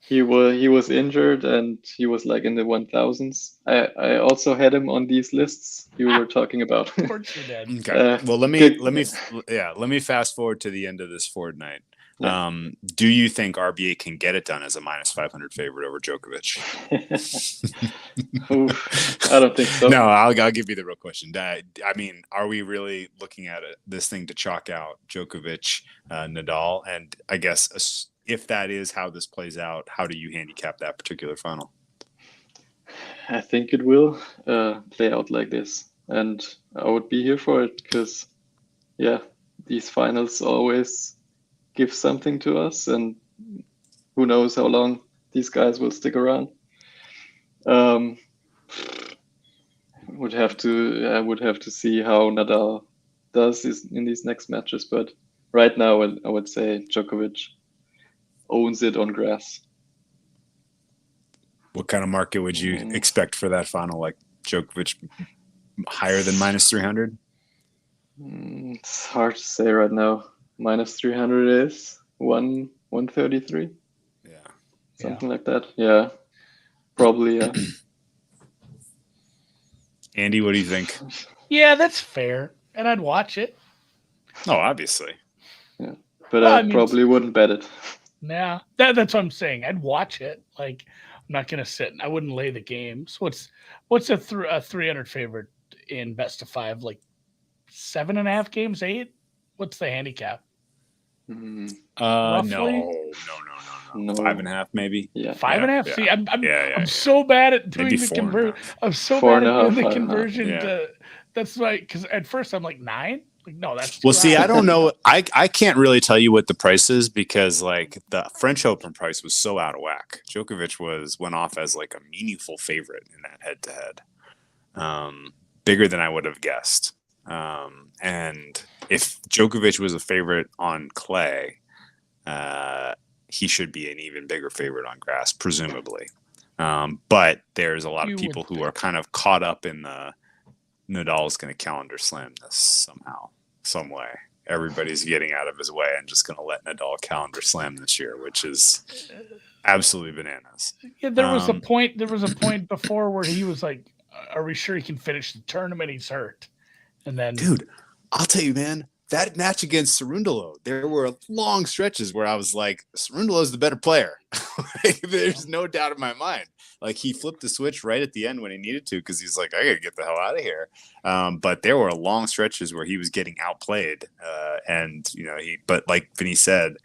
D: He was injured, and he was like in the 1000s. I also had him on these lists you were talking about.
C: Of course you did.
B: Okay. Well, let me fast forward to the end of this fortnight. Yeah. Do you think RBA can get it done as a -500 favorite over Djokovic?
D: I don't think so.
B: No, I'll give you the real question. I mean, are we really looking at this thing to chalk out Djokovic, Nadal? And I guess if that is how this plays out, how do you handicap that particular final?
D: I think it will play out like this. And I would be here for it because, these finals always give something to us, and who knows how long these guys will stick around. I would have to see how Nadal does in these next matches, but right now I would say Djokovic owns it on grass.
B: What kind of market would you expect for that final? Like Djokovic higher than -300?
D: It's hard to say right now. -300 is 133.
B: Yeah.
D: Something like that. Yeah. Probably, yeah.
B: Andy, what do you think?
C: Yeah, that's fair. And I'd watch it.
B: Oh, obviously.
D: Yeah. But
C: Well,
D: I probably wouldn't bet it.
C: Nah, that's what I'm saying. I'd watch it. Like, I'm not gonna sit. I wouldn't lay the games. What's a 300 favorite in best of 5? Like 7.5 games, 8. What's the handicap?
D: Mm,
C: Roughly?
B: No. 5.5 maybe.
D: yeah.
C: 5.5.
B: Yeah.
C: See, I'm
B: Yeah.
C: so bad at doing
B: Maybe
C: the
B: 4.5.
C: conversion. I'm so
D: Four
C: bad
D: and
C: at
D: a
C: doing
D: half,
C: the
D: 5.5.
C: conversion
B: Yeah.
C: to. That's why, because at first I'm like 9. Like, no, that's
B: Well,
C: too
B: see,
C: high.
B: I don't know. I can't really tell you what the price is because like the French Open price was so out of whack. Djokovic went off as like a meaningful favorite in that head to head, bigger than I would have guessed. And if Djokovic was a favorite on clay, he should be an even bigger favorite on grass, presumably. But there's a lot of
C: You
B: people
C: would
B: who are kind of caught up in the Nadal's going to calendar slam this somehow, some way. Everybody's getting out of his way and just going to let Nadal calendar slam this year, which is absolutely bananas.
C: Yeah, there was a point. There was a point before where he was like, "Are we sure he can finish the tournament? He's hurt." And then,
B: Dude, I'll tell you, man, that match against Cerundolo, there were long stretches where I was like, Cerundolo's the better player. Like, there's no doubt in my mind. Like, he flipped the switch right at the end when he needed to because he's like, I got to get the hell out of here. But there were long stretches where he was getting outplayed. And, but like Vinny said,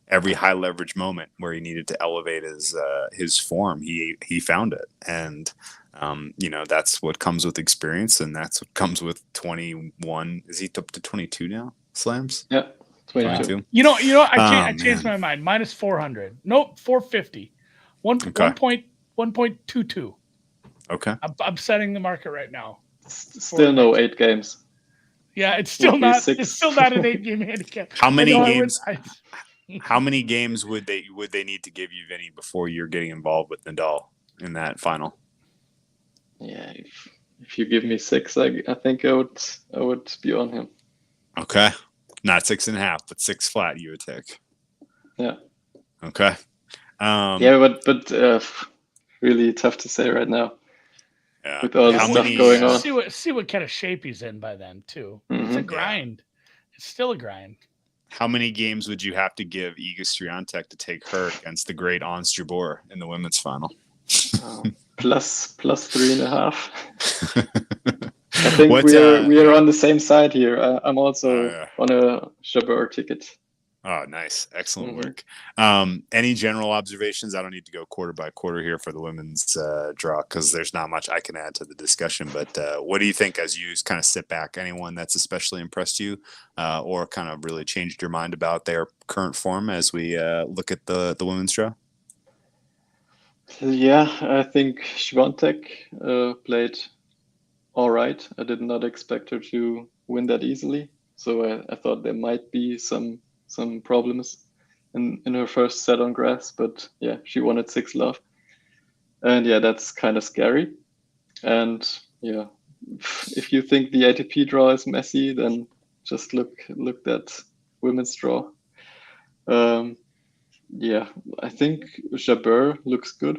B: every high leverage moment where he needed to elevate his form, he found it. And, that's what comes with experience, and that's what comes with 21. Is he up to 22 now? Slams?
D: Yeah, 22.
C: I changed my mind. -400. Nope, 450. 1.22.
B: Okay.
C: I'm setting the market right now.
D: Still no 8 games.
C: Yeah, it's still
D: Would be
C: not.
D: 6.
C: It's still not an 8-game handicap.
B: How many
C: I know
B: games?
C: How
B: many games would they need to give you, Vinny, before you're getting involved with Nadal in that final?
D: Yeah, if you give me 6, I think I would be on him.
B: Okay, not 6.5, but 6 flat. You would take.
D: Yeah.
B: Okay.
D: But really tough to say right now.
B: Yeah.
D: With all the stuff going on.
C: See what kind of shape he's in by then too.
D: Mm-hmm.
C: It's a grind. It's still a grind.
B: How many games would you have to give Iga Swiatek to take her against the great Ons Jabeur in the women's final?
D: Plus 3.5. I think we are on the same side here. I'm also on a Jabeur ticket.
B: Oh, nice. Excellent work. Any general observations? I don't need to go quarter by quarter here for the women's draw because there's not much I can add to the discussion. But what do you think as you kind of sit back? Anyone that's especially impressed you or kind of really changed your mind about their current form as we look at the women's draw?
D: Yeah, I think Swiatek played all right. I did not expect her to win that easily. So I thought there might be some problems in her first set on grass, but yeah, she won at 6-love. And yeah, that's kind of scary. And yeah, if you think the ATP draw is messy, then just look at women's draw. Yeah, I think Jabeur looks good,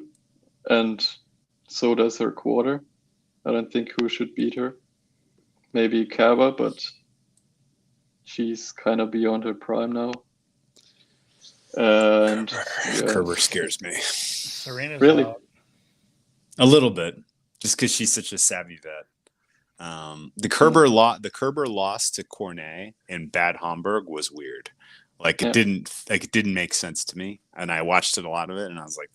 D: and so does her quarter. I don't think who should beat her. Maybe Kava, but she's kind of beyond her prime now. And
B: Kerber scares me.
C: Serena's
D: really
C: out.
B: A little bit, just because she's such a savvy vet. The Kerber loss to Cornet in Bad Homburg was weird. It didn't make sense to me. And I watched it a lot of it and I was like,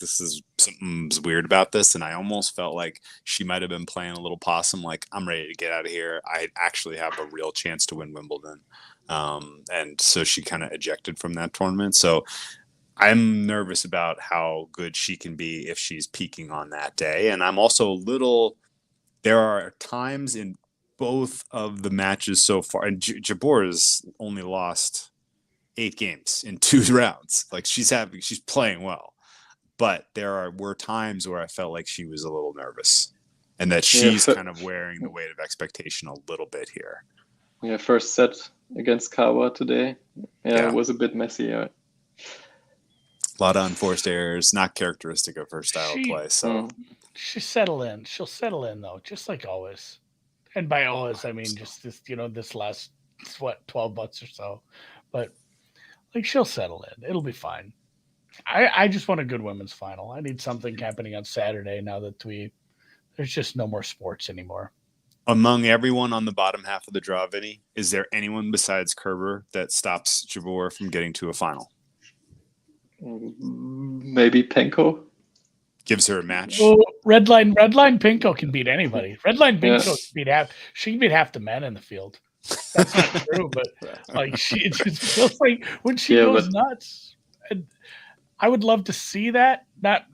B: something's weird about this. And I almost felt like she might have been playing a little possum. Like, I'm ready to get out of here. I actually have a real chance to win Wimbledon. And so she kind of ejected from that tournament. So I'm nervous about how good she can be if she's peaking on that day. And I'm also a little, there are times in both of the matches so far, and Jabeur has only lost 8 games in 2 rounds. Like she's playing well, but were times where I felt like she was a little nervous and that she's kind of wearing the weight of expectation a little bit here.
D: Yeah, first set against Kawa today. It was a bit messy. A
B: lot of unforced errors, not characteristic of her style of play. So
C: she'll settle in. She'll settle in though, just like always. And by always, I mean just this, this last 12 months or so. But like she'll settle in. It'll be fine. I just want a good women's final. I need something happening on Saturday now that there's just no more sports anymore.
B: Among everyone on the bottom half of the draw, Vinny, is there anyone besides Kerber that stops Jabeur from getting to a final?
D: Maybe Penko.
B: Gives her a match.
C: Well, Redline Pinko can beat anybody. Redline Pinko can beat she can beat half the men in the field. That's not true, but like it just feels like when she goes nuts. And I would love to see that. Not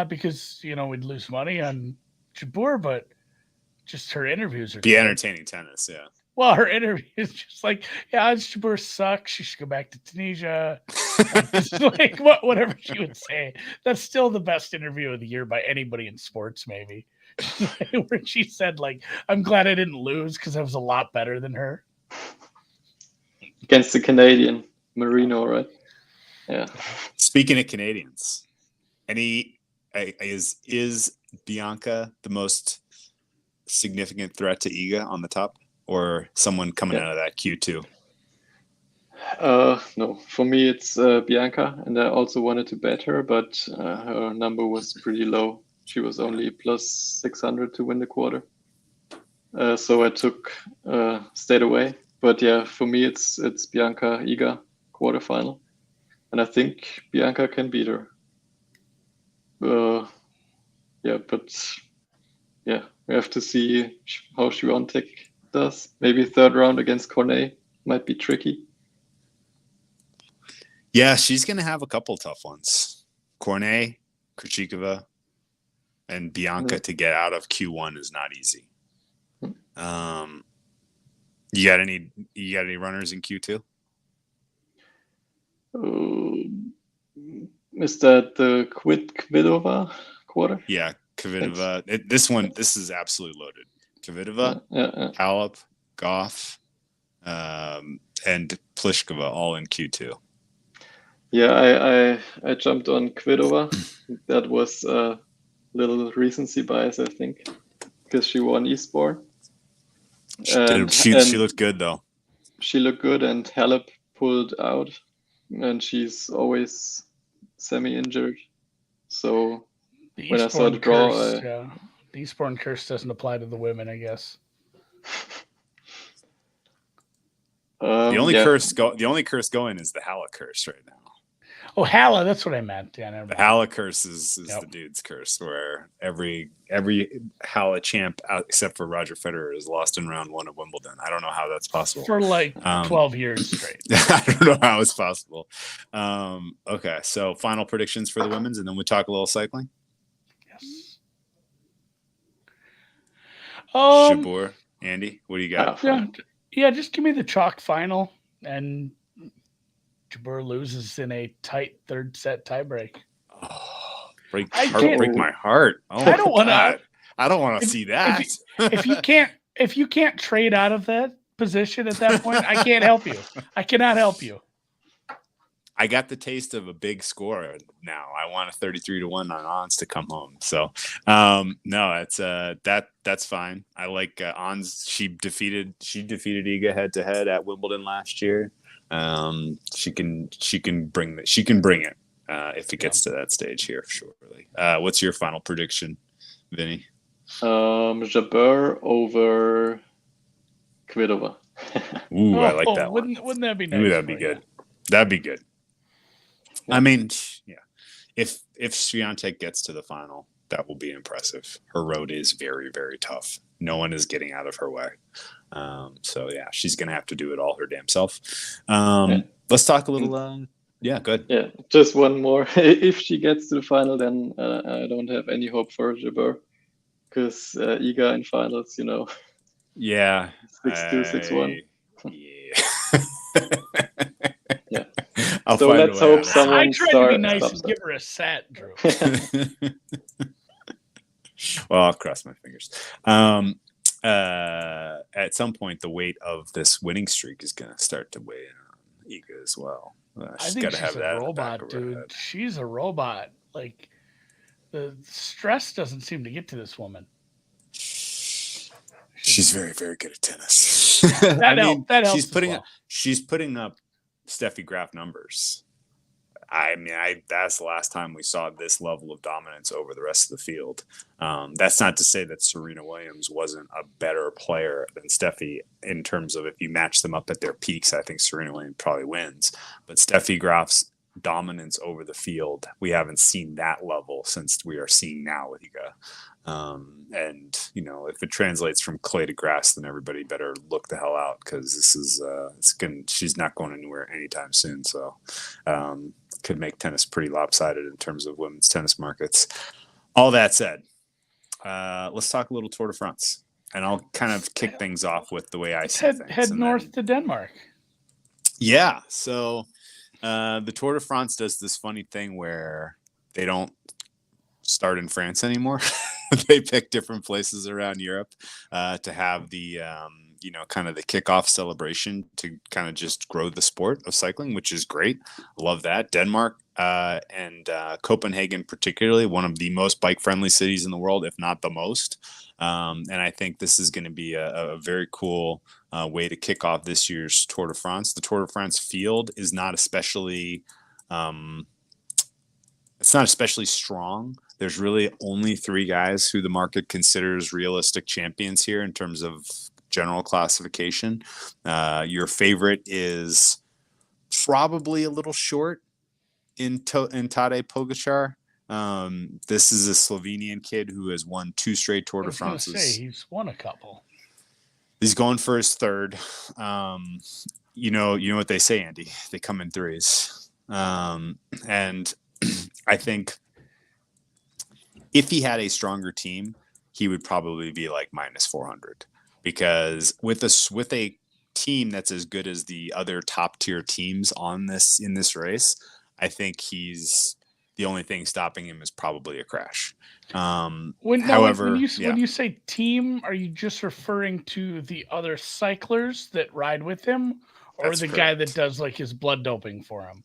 C: because we'd lose money on Jabeur, but just her interviews are
B: entertaining tennis, yeah.
C: Well, her interview is just like, Jabeur sucks. She should go back to Tunisia. Like whatever she would say. That's still the best interview of the year by anybody in sports, maybe. Where she said, like, I'm glad I didn't lose because I was a lot better than her.
D: Against the Canadian, Marino, right? Yeah.
B: Speaking of Canadians, is Bianca the most significant threat to Iga on the top, or someone coming out of that Q2?
D: No, for me it's Bianca, and I also wanted to bet her, but her number was pretty low. She was only plus 600 to win the quarter, so I stayed away. But yeah, for me it's Bianca Iga quarterfinal, and I think Bianca can beat her. We have to see how Swiatek does. Maybe third round against Cornet might be tricky.
B: Yeah, she's going to have a couple tough ones. Cornet, Krejcikova, and Bianca to get out of Q1 is not easy. You got any runners in Q2?
D: Is that the Kvitova quarter?
B: Yeah, Kvitova. This is absolutely loaded. Kvitova, Halep, Goff, and Pliskova all in Q2.
D: Yeah, I jumped on Kvitova. That was a little recency bias, I think, because she won Eastbourne.
B: She looked good though.
D: She looked good, and Halep pulled out, and she's always semi-injured. So when I saw the draw,
C: the Eastbourne curse doesn't apply to the women, I guess.
B: The only curse going is the Hala curse right now.
C: Oh, Hala, that's what I meant. Yeah,
B: the Hala curse is the dude's curse, where every Hala champ except for Roger Federer is lost in round 1 of Wimbledon. I don't know how that's possible
C: for like 12 years straight.
B: I don't know how it's possible. Okay, so final predictions for the women's, and then we talk a little cycling.
C: Yes.
B: Jabeur, Andy, what do you got?
C: Yeah, just give me the chalk final, and Jabeur loses in a tight third set tiebreak.
B: Oh, break my heart. Oh, I don't want to see that.
C: If you can't trade out of that position at that point, I can't help you. I cannot help you.
B: I got the taste of a big score now. I want a 33-1 on Ons to come home. So no, it's that's fine. I like Ons. She defeated Iga head to head at Wimbledon last year. She can bring it if it gets to that stage here, surely. What's your final prediction, Vinny?
D: Jabeur over Kvitova.
B: Ooh, I like that one.
C: Wouldn't that be nice?
B: Ooh, that'd be good. That'd be good. I mean, yeah. If Swiatek gets to the final, that will be impressive. Her road is very, very tough. No one is getting out of her way. So yeah, she's gonna have to do it all her damn self. Let's talk a little Yeah, good.
D: Yeah, just one more. If she gets to the final, then I don't have any hope for Jabeur because Iga in finals,
B: Yeah.
D: 6-2, 6-1.
B: Yeah.
D: Yeah.
B: I'll
D: So
B: find a
D: let's
B: way
D: hope
B: out of
C: I
D: someone
C: tried to be nice
D: stops
C: and give her a set, Drew.
B: it. Well, I'll cross my fingers. At some point, the weight of this winning streak is going to start to weigh in on Iga as well.
C: I
B: She's
C: think
B: got to
C: she's
B: have
C: a
B: that in the back
C: robot,
B: of her
C: dude.
B: head.
C: She's a robot. Like the stress doesn't seem to get to this woman.
B: She's very, very good at tennis.
C: That helps
B: she's
C: as
B: putting
C: well.
B: she's putting up Steffi Graf numbers. I mean, that's the last time we saw this level of dominance over the rest of the field. That's not to say that Serena Williams wasn't a better player than Steffi in terms of if you match them up at their peaks. I think Serena Williams probably wins, but Steffi Graf's dominance over the field, we haven't seen that level since we are seeing now with Iga. And if it translates from clay to grass, then everybody better look the hell out because this is she's not going anywhere anytime soon. So could make tennis pretty lopsided in terms of women's tennis markets. All that said, let's talk a little Tour de France, and I'll kind of kick things off with the way I see things.
C: Head north to Denmark.
B: Yeah, so the Tour de France does this funny thing where they don't start in France anymore. They pick different places around Europe to have the kind of the kickoff celebration to kind of just grow the sport of cycling, which is great. Love that. Denmark and Copenhagen, particularly one of the most bike friendly cities in the world, if not the most. And I think this is going to be a very cool way to kick off this year's Tour de France. The Tour de France field is not especially it's not especially strong. There's really only 3 guys who the market considers realistic champions here in terms of general classification. Your favorite is probably a little short in Tadej Pogačar. This is a Slovenian kid who has won 2 straight Tour de France's.
C: He's won a couple.
B: He's going for his 3rd. You know what they say, Andy. They come in threes. And I think if he had a stronger team, he would probably be like minus 400 because with a team that's as good as the other top tier teams in this race, I think he's the only thing stopping him is probably a crash. When
C: you say team, are you just referring to the other cyclers that ride with him, or that's the correct. Guy that does like his blood doping for him?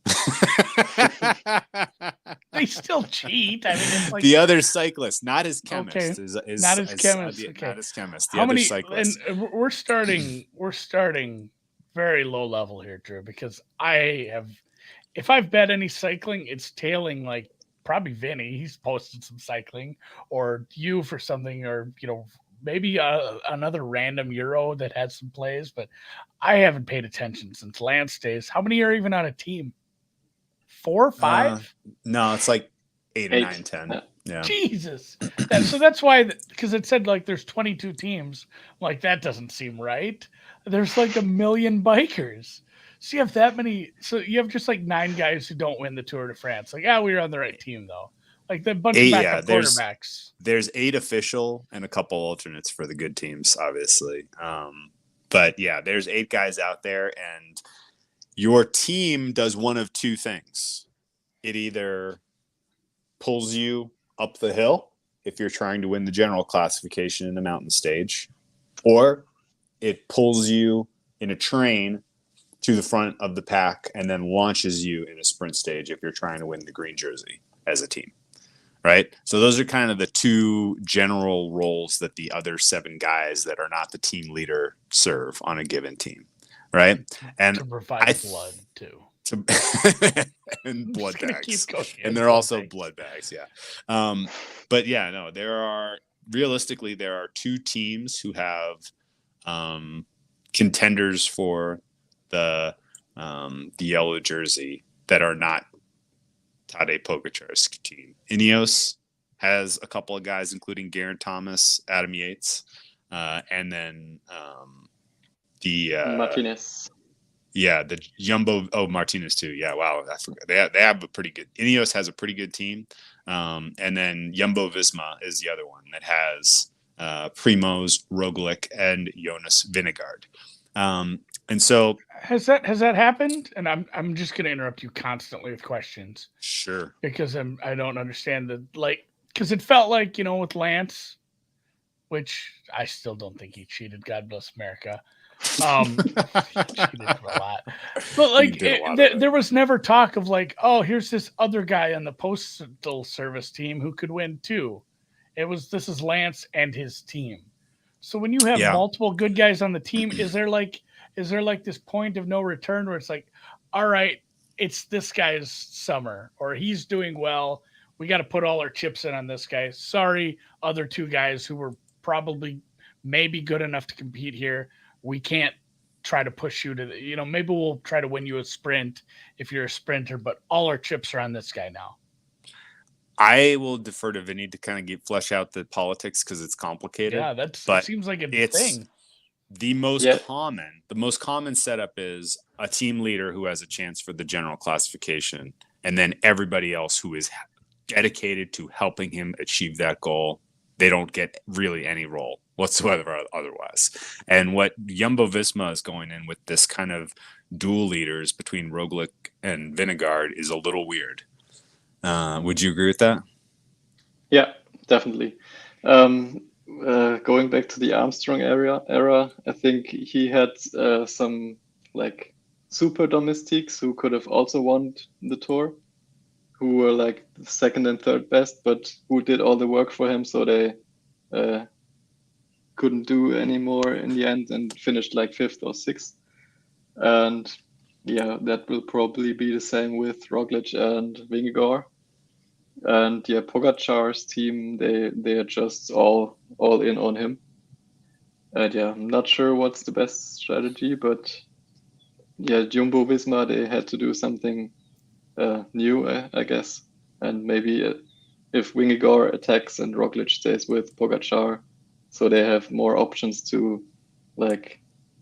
C: They still cheat. I mean, it's like
B: the other cyclist, not his chemist.
C: Okay. Not his chemist.
B: The other cyclist.
C: And we're starting very low level here, Drew, because if I've bet any cycling, it's tailing like probably Vinny. He's posted some cycling, or you for something, or maybe another random Euro that had some plays, but I haven't paid attention since Lance days. How many are even on a team? 4, 5?
B: No, it's like 8 or 9, 10. Yeah.
C: Jesus. So that's why, because it said like there's 22 teams. Like that doesn't seem right. There's like 1 million bikers. So you have that many. So you have just like 9 guys who don't win the Tour de France. Like, we were on the right team though. Like the bunch of backup quarterbacks.
B: There's 8 official and a couple alternates for the good teams, obviously. But yeah, there's 8 guys out there, and your team does one of 2 things. It either pulls you up the hill if you're trying to win the general classification in the mountain stage, or it pulls you in a train to the front of the pack and then launches you in a sprint stage if you're trying to win the green jersey as a team. Right. So those are kind of the 2 general roles that the other 7 guys that are not the team leader serve on a given team. Right. And
C: to provide blood too.
B: And blood bags. And they're also blood bags. Yeah. But yeah, no, there are 2 teams who have contenders for the yellow jersey that are not Tadej Pogačar's team. Ineos has a couple of guys, including Geraint Thomas, Adam Yates, and then the
D: Martinez.
B: Yeah, the Jumbo. Oh, Martinez too. Yeah, wow. I forgot. They have a pretty good. Ineos has a pretty good team, and then Jumbo Visma is the other one that has Primoz Roglic and Jonas Vingegaard. And so
C: Has that happened? And I'm just going to interrupt you constantly with questions
B: sure,
C: because I don't understand because it felt like with Lance, which I still don't think he cheated. God bless America. Cheated for a lot, but like there was never talk of like, oh, here's this other guy on the postal service team who could win too. This is Lance and his team. So when you have multiple good guys on the team, is there like this point of no return where it's like, all right, it's this guy's summer or he's doing well. We got to put all our chips in on this guy. Sorry, other two guys who were probably maybe good enough to compete here. We can't try to push you to maybe we'll try to win you a sprint if you're a sprinter, but all our chips are on this guy now.
B: I will defer to Vinny to kind of flesh out the politics because it's complicated.
C: Yeah, it seems like a thing.
B: The most common setup is a team leader who has a chance for the general classification, and then everybody else who is dedicated to helping him achieve that goal, they don't get really any role whatsoever otherwise. And what Jumbo Visma is going in with this kind of dual leaders between Roglic and Vingegaard is a little weird. Would you agree with that?
D: Yeah, definitely. Going back to the Armstrong era, I think he had some like super domestiques who could have also won the Tour, who were like the second and third best, but who did all the work for him, so they couldn't do any more in the end and finished like fifth or sixth. And yeah, that will probably be the same with Roglic and Vingegaard. And yeah, Pogacar's team, they are just all in on him. And yeah, I'm not sure what's the best strategy, but yeah, Jumbo Visma, they had to do something new, I guess. And maybe if Vingegaard attacks and Roglic stays with Pogacar, so they have more options to like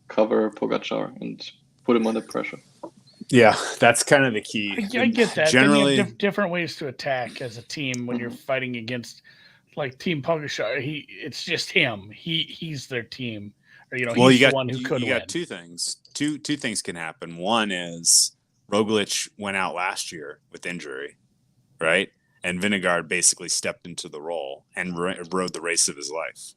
D: cover Pogacar and put him under pressure.
B: Yeah, that's kind of the key.
C: I get that.
B: Generally,
C: then you have different ways to attack as a team when you're fighting against like Team Pogacar. It's just him. He's their team. Or he's the one who could win.
B: You got two things. Two things can happen. One is Roglic went out last year with injury, right? And Vingegaard basically stepped into the role and rode the race of his life,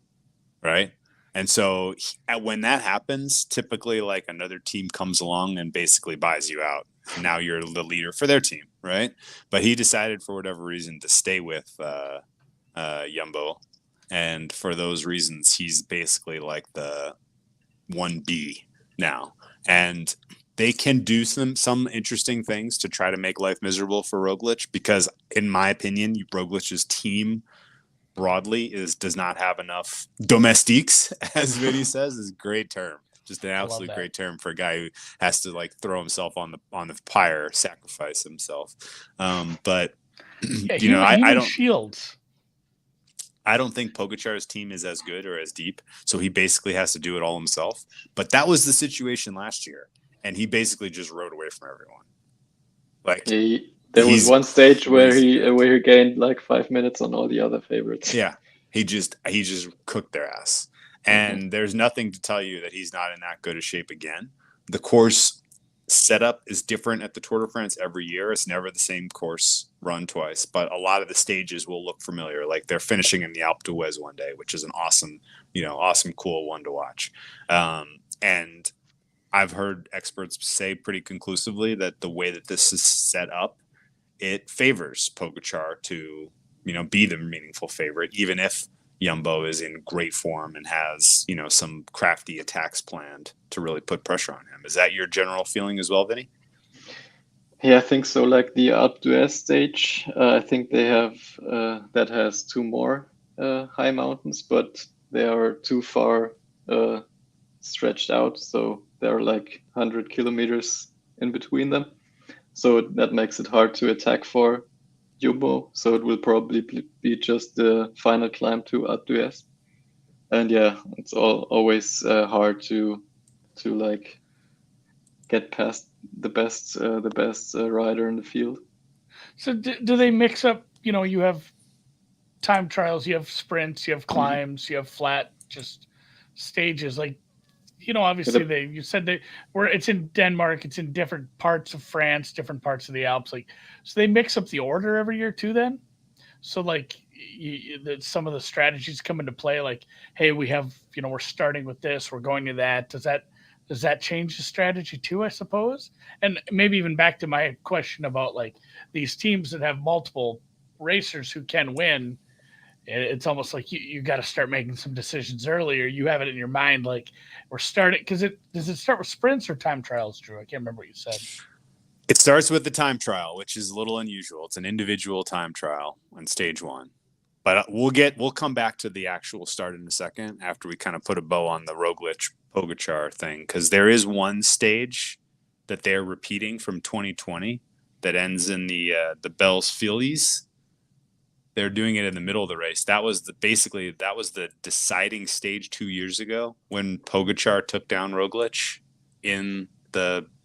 B: right? And so when that happens, typically like another team comes along and basically buys you out. Now you're the leader for their team, right? But he decided for whatever reason to stay with Jumbo. And for those reasons, he's basically like the 1B now. And they can do some interesting things to try to make life miserable for Roglic because, in my opinion, Roglic's team broadly does not have enough domestiques, as Vinny says, is a great term. Just an absolute great term for a guy who has to like throw himself on the pyre, sacrifice himself. But
C: yeah, I don't Shields.
B: I don't think Pogacar's team is as good or as deep, so he basically has to do it all himself. But that was the situation last year, and he basically just rode away from everyone. Like
D: there was one stage where he gained like 5 minutes on all the other favorites.
B: Yeah, he just cooked their ass, and there's nothing to tell you that he's not in that good a shape again. The course setup is different at the Tour de France every year. It's never the same course run twice, but a lot of the stages will look familiar. Like they're finishing in the Alpe d'Huez one day, which is an awesome, cool one to watch. And I've heard experts say pretty conclusively that the way that this is set up, it favors Pogacar to, be the meaningful favorite, even if Jumbo is in great form and has, some crafty attacks planned to really put pressure on him. Is that your general feeling as well, Vinny?
D: Yeah, I think so. Like the Alpe d'Huez stage, I think they have that has two more high mountains, but they are too far stretched out. So there are like 100 kilometers in between them. So that makes it hard to attack for Jumbo. So it will probably be just the final climb to Alpe d'Huez. And yeah, it's always hard to like get past the best rider in the field.
C: So do they mix up? You have time trials, you have sprints, you have climbs, you have flat just stages. Like, obviously you said it's in Denmark, it's in different parts of France, different parts of the Alps. Like, so they mix up the order every year too. Then, so like some of the strategies come into play. Like, hey, we have we're starting with this, we're going to that. Does that change the strategy too, I suppose? And maybe even back to my question about like these teams that have multiple racers who can win. It's almost like you got to start making some decisions earlier. You have it in your mind, like we're starting, because does it start with sprints or time trials, Drew? I can't remember what you said.
B: It starts with the time trial, which is a little unusual. It's an individual time trial on stage one. But we'll come back to the actual start in a second after we kind of put a bow on the Roglic Pogačar thing, because there is one stage that they're repeating from 2020 that ends in the Bell's Fillies. They're doing it in the middle of the race. That was the deciding stage 2 years ago when Pogačar took down Roglic in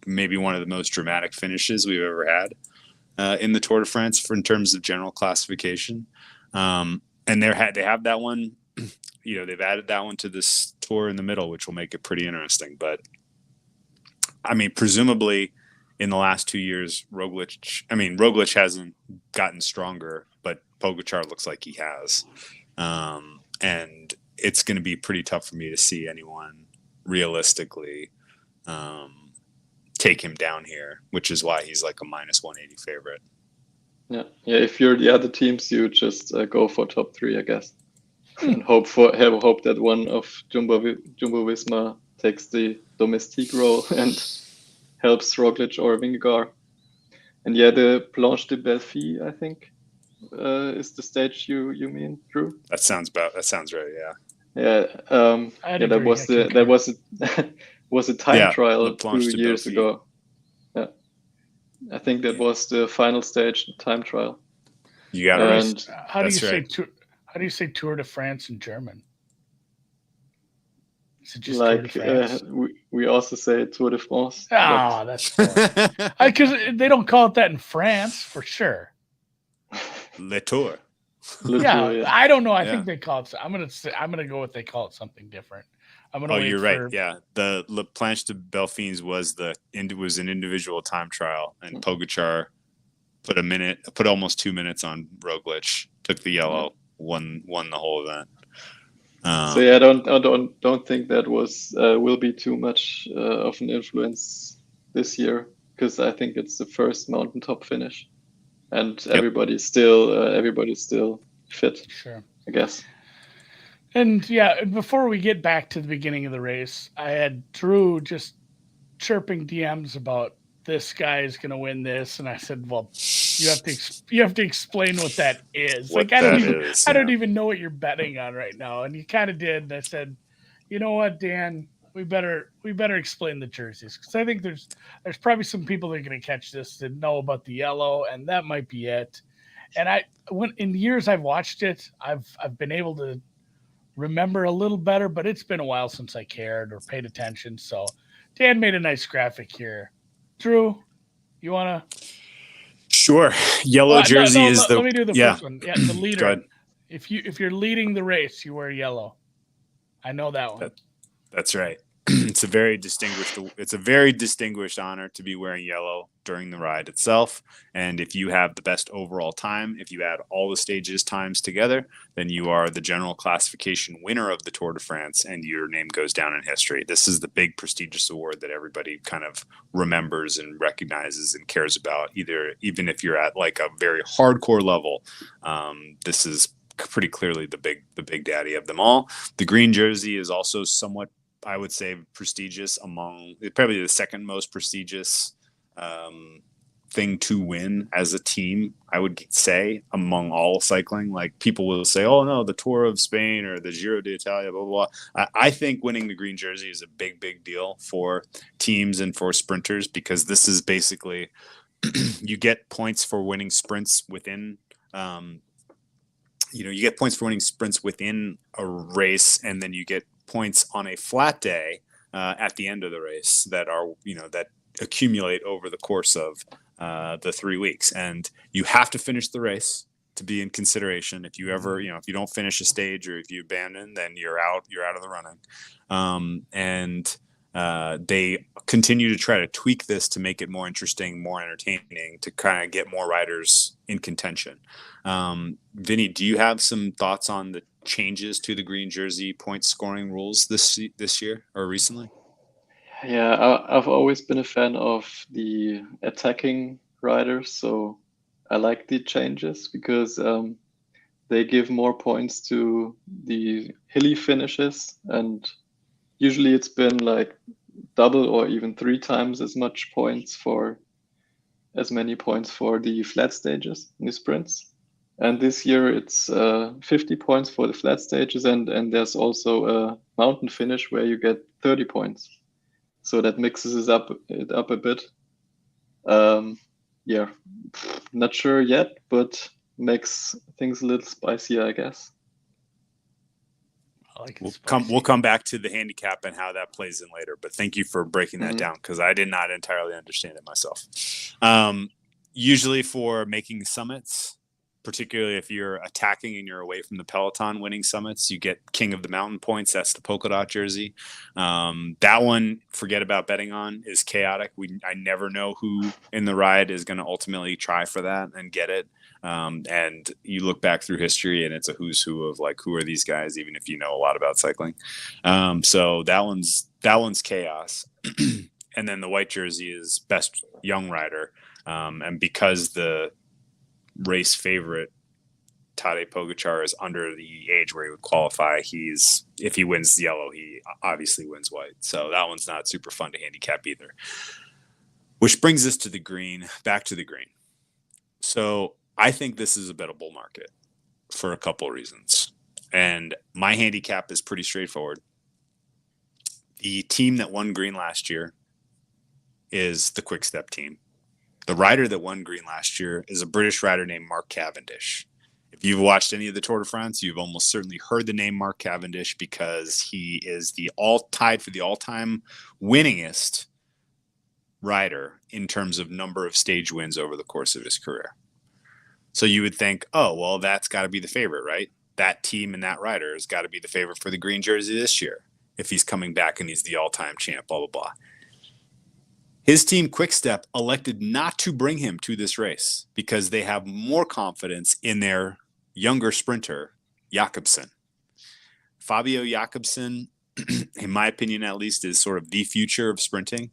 B: maybe one of the most dramatic finishes we've ever had in the Tour de France in terms of general classification. And they have that one, they've added that one to this tour in the middle, which will make it pretty interesting. But I mean, presumably in the last 2 years, Roglic hasn't gotten stronger, but Pogačar looks like he has. And it's going to be pretty tough for me to see anyone realistically take him down here, which is why he's like a -180 favorite.
D: Yeah. If you're the other teams, you just go for top 3, I guess, and hope that one of Jumbo Visma takes the domestique role and helps Roglic or Vingegaard. And the Planche de Belfi, I think, is the stage you mean, Drew?
B: That sounds right. Yeah.
D: Yeah. That was a time trial 2 years ago. Yeah. I think that was the final stage, the time trial.
B: You got it right.
C: How do you say Tour de France in German? Is it just
D: like
C: Tour de France?
D: we also say Tour de France.
C: Oh, that's because they don't call it that in France for sure.
B: Le Tour.
C: Yeah, I don't know. I think they call it. I'm gonna go with they call it something different.
B: You're right. Yeah, the La Planche de Belfines was an individual time trial, and Pogačar put almost 2 minutes on Roglic, took the yellow, won the whole event.
D: I don't think that will be too much of an influence this year, because I think it's the first mountaintop finish, and everybody's still fit. Sure, I guess.
C: And before we get back to the beginning of the race, I had Drew just chirping DMs about this guy is going to win this, and I said, "Well, you have to explain what that is." I don't even know what you're betting on right now, and you kind of did. And I said, "You know what, Dan? We better explain the jerseys, because I think there's probably some people that are going to catch this that know about the yellow, and that might be it." And in the years I've watched it, I've been able to remember a little better, but it's been a while since I cared or paid attention. So Dan made a nice graphic here. Drew, you want to?
B: Sure. Yellow jersey is the.
C: Let me do the first one. Yeah, the leader.
B: Go ahead.
C: If you're leading the race, you wear yellow. I know that one.
B: That's right. It's a very distinguished honor to be wearing yellow during the ride itself. And if you have the best overall time, if you add all the stages times together, then you are the general classification winner of the Tour de France, and your name goes down in history. This is the big prestigious award that everybody kind of remembers and recognizes and cares about, even if you're at like a very hardcore level. This is pretty clearly the big daddy of them all. The green jersey is also somewhat, I would say, prestigious, probably the second most prestigious thing to win as a team, I would say, among all cycling. Like, people will say, "Oh no, the Tour of Spain or the Giro d'Italia, blah blah blah." I think winning the green jersey is a big deal for teams and for sprinters, because this is basically you get points for winning sprints within. You get points for winning sprints within a race, and then you get points on a flat day at the end of the race that are, that accumulate over the course of the 3 weeks. And you have to finish the race to be in consideration. If you ever, if you don't finish a stage or if you abandon, then you're out of the running. They continue to try to tweak this to make it more interesting, more entertaining, to kind of get more riders in contention. Vinny, do you have some thoughts on the changes to the green jersey point scoring rules this year or recently?
D: Yeah, I've always been a fan of the attacking riders, so I like the changes because they give more points to the hilly finishes, and usually it's been like double or even 3 times as many points for the flat stages in the sprints. And this year it's 50 points for the flat stages, and there's also a mountain finish where you get 30 points. So that mixes it up a bit. Yeah, not sure yet, but makes things a little spicier, I guess.
B: We'll come back to the handicap and how that plays in later. But thank you for breaking that down, because I did not entirely understand it myself. Usually for making summits, particularly if you're attacking and you're away from the peloton winning summits, you get King of the Mountain points. That's the polka dot jersey. That one, forget about betting on, is chaotic. I never know who in the ride is going to ultimately try for that and get it. And you look back through history and it's a who's who of like, who are these guys, even if you know a lot about cycling. So that one's chaos. And then the white jersey is best young rider. And because the race favorite Tadej Pogačar is under the age where he would qualify, if he wins yellow, he obviously wins white. So that one's not super fun to handicap either. Which brings us to the green, back to the green. So I think this is a bettable market for a couple of reasons. And my handicap is pretty straightforward. The team that won green last year is the Quick Step team. The rider that won green last year is a British rider named Mark Cavendish. If you've watched any of the Tour de France, you've almost certainly heard the name Mark Cavendish, because he is tied for the all-time winningest rider in terms of number of stage wins over the course of his career. So you would think, oh, well, that's got to be the favorite, right? That team and that rider has got to be the favorite for the green jersey this year if he's coming back and he's the all-time champ, blah, blah, blah. His team, Quickstep, elected not to bring him to this race because they have more confidence in their younger sprinter, Jakobsen. Fabio Jakobsen, in my opinion at least, is sort of the future of sprinting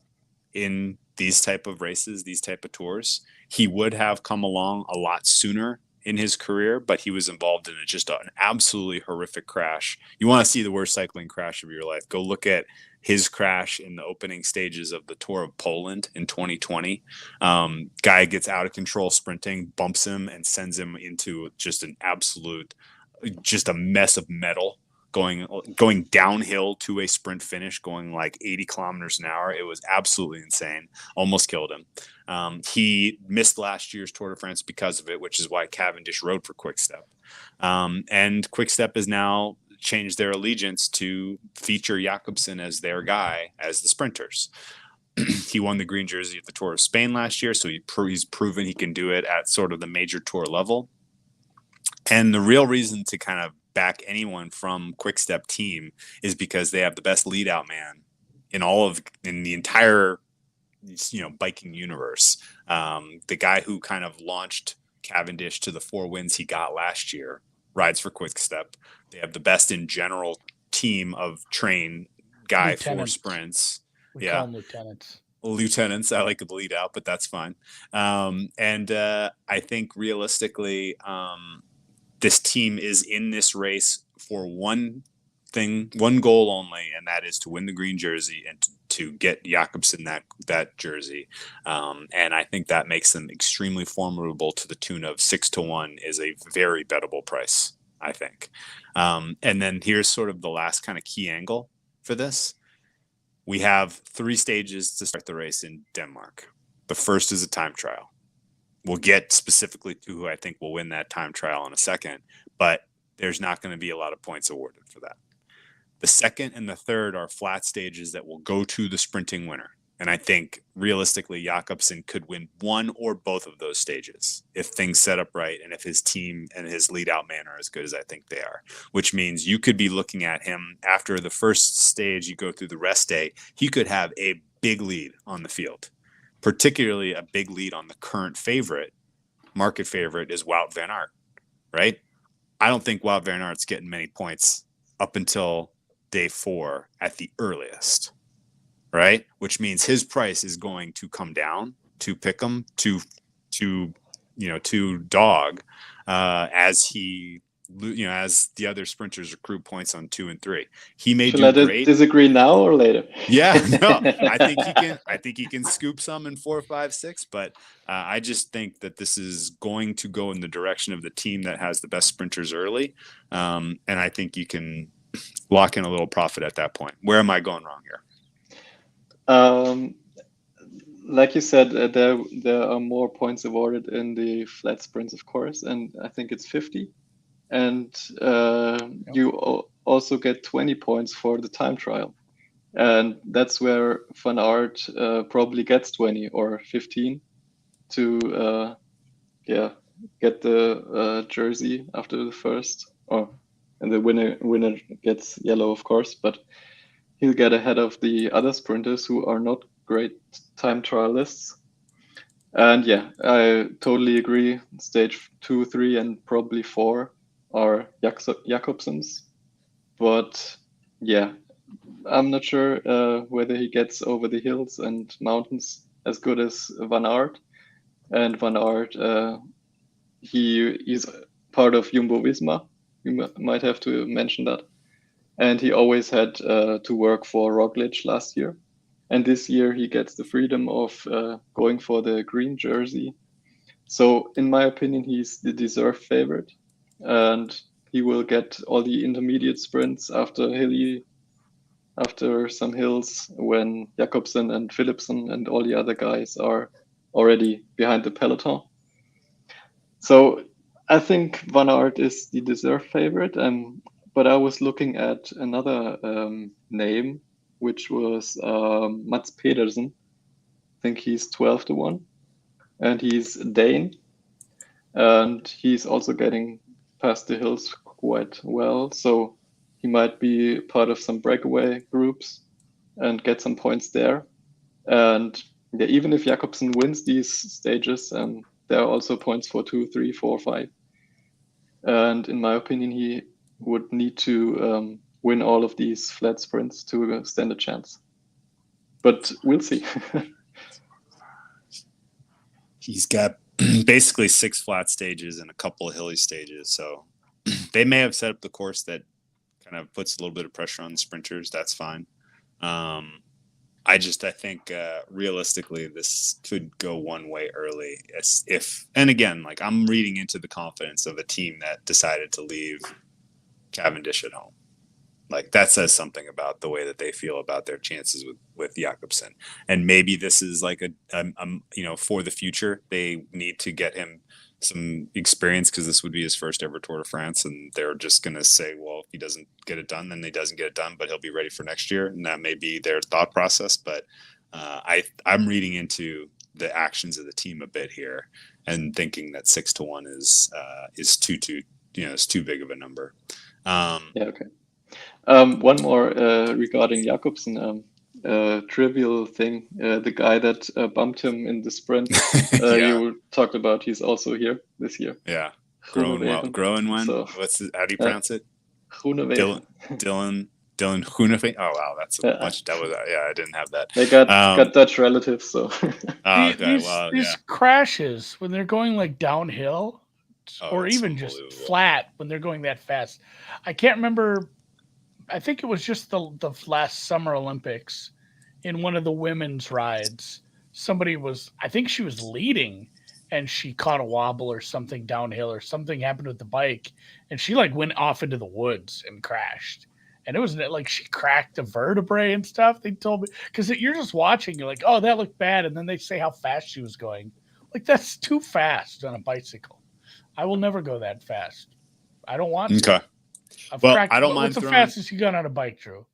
B: in these type of races, these type of tours. He would have come along a lot sooner in his career, but he was involved in just an absolutely horrific crash. You want to see the worst cycling crash of your life, go look at his crash in the opening stages of the Tour of Poland in 2020. Guy gets out of control sprinting, bumps him, and sends him into just an absolute, just a mess of metal, going downhill to a sprint finish, going like 80 kilometers an hour. It was absolutely insane. Almost killed him. He missed last year's Tour de France because of it, which is why Cavendish rode for Quickstep. And Quickstep is now changed their allegiance to feature Jakobsen as their guy, as the sprinters. He won the green jersey at the Tour of Spain last year, so he's proven he can do it at sort of the major tour level. And the real reason to kind of back anyone from Quickstep team is because they have the best lead out man in the entire biking universe. The guy who kind of launched Cavendish to the 4 wins he got last year rides for Quickstep. They have the best in general team of train guy for sprints.
C: We call them
B: lieutenants. I like the lead out, but that's fine. I think realistically, this team is in this race for one goal only, and that is to win the green jersey and to get Jakobsen that jersey. And I think that makes them extremely formidable to the tune of 6-1 is a very bettable price, I think. And then here's sort of the last kind of key angle for this. We have 3 stages to start the race in Denmark. The first is a time trial. We'll get specifically to who I think will win that time trial in a second, but there's not going to be a lot of points awarded for that. The second and the third are flat stages that will go to the sprinting winner. And I think realistically, Jakobsen could win one or both of those stages if things set up right and if his team and his lead out man are as good as I think they are, which means you could be looking at him after the first stage, you go through the rest day, he could have a big lead on the field, particularly a big lead on the current favorite, market favorite is Wout van Aert, right? I don't think Wout van Aert's getting many points up until day 4 at the earliest. Right, which means his price is going to come down to pick him to dog as he as the other sprinters accrue points on 2 and 3. He may
D: Shall
B: do
D: I
B: great.
D: disagree now or later?
B: Yeah, no, I think he can scoop some in 4, 5, 6. But I just think that this is going to go in the direction of the team that has the best sprinters early, and I think you can lock in a little profit at that point. Where am I going wrong here?
D: Like you said, there are more points awarded in the flat sprints, of course, and I think it's 50. And you also get 20 points for the time trial, and that's where Van Aert probably gets 20 or 15 to get the jersey after the first, and the winner gets yellow, of course, but he'll get ahead of the other sprinters who are not great time trialists. And yeah, I totally agree. Stage 2, 3, and probably 4 are Jakobsen's. But yeah, I'm not sure whether he gets over the hills and mountains as good as Van Aert. And Van Aert, he's part of Jumbo-Visma. You might have to mention that. And he always had to work for Roglic last year. And this year he gets the freedom of going for the green jersey. So in my opinion, he's the deserved favorite. And he will get all the intermediate sprints after some hills when Jakobsen and Philipsen and all the other guys are already behind the peloton. So I think Van Aert is the deserved favorite. But I was looking at another name, which was Mats Pedersen. I think he's 12 to 1, and he's Dane, and he's also getting past the hills quite well. So he might be part of some breakaway groups and get some points there. And yeah, even if Jakobsen wins these stages, there are also points for 2, 3, 4, 5. And in my opinion, he would need to win all of these flat sprints to stand a chance. But we'll see.
B: He's got basically 6 flat stages and a couple of hilly stages. So they may have set up the course that kind of puts a little bit of pressure on the sprinters. That's fine. I think realistically, this could go one way early. And again, like I'm reading into the confidence of a team that decided to leave Cavendish at home. Like that says something about the way that they feel about their chances with Jakobsen. And maybe this is like a for the future, they need to get him some experience because this would be his first ever Tour de France. And they're just going to say, well, if he doesn't get it done, then he doesn't get it done, but he'll be ready for next year. And that may be their thought process. But I'm reading into the actions of the team a bit here and thinking that 6 to 1 is too is too big of a number.
D: Okay. One more regarding Jakobsen. Trivial thing. The guy that bumped him in the sprint you talked about, he's also here this year.
B: Yeah. Groenewegen. So, how do you pronounce it?
D: Groenewegen.
B: Dylan Groenewegen. Oh wow, that's much. That was I didn't have that.
D: They got Dutch relatives, so.
C: These crashes when they're going like downhill, or even just flat when they're going that fast. I can't remember. I think it was just the last Summer Olympics in one of the women's rides. I think she was leading and she caught a wobble or something downhill or something happened with the bike. And she like went off into the woods and crashed. And it was like she cracked a vertebrae and stuff. They told me, because you're just watching, you're like, oh, that looked bad. And then they say how fast she was going. Like, that's too fast on a bicycle. I will never go that fast. I don't want to.
B: Okay. Well, I don't mind
C: what's the fastest you got on a bike, Drew?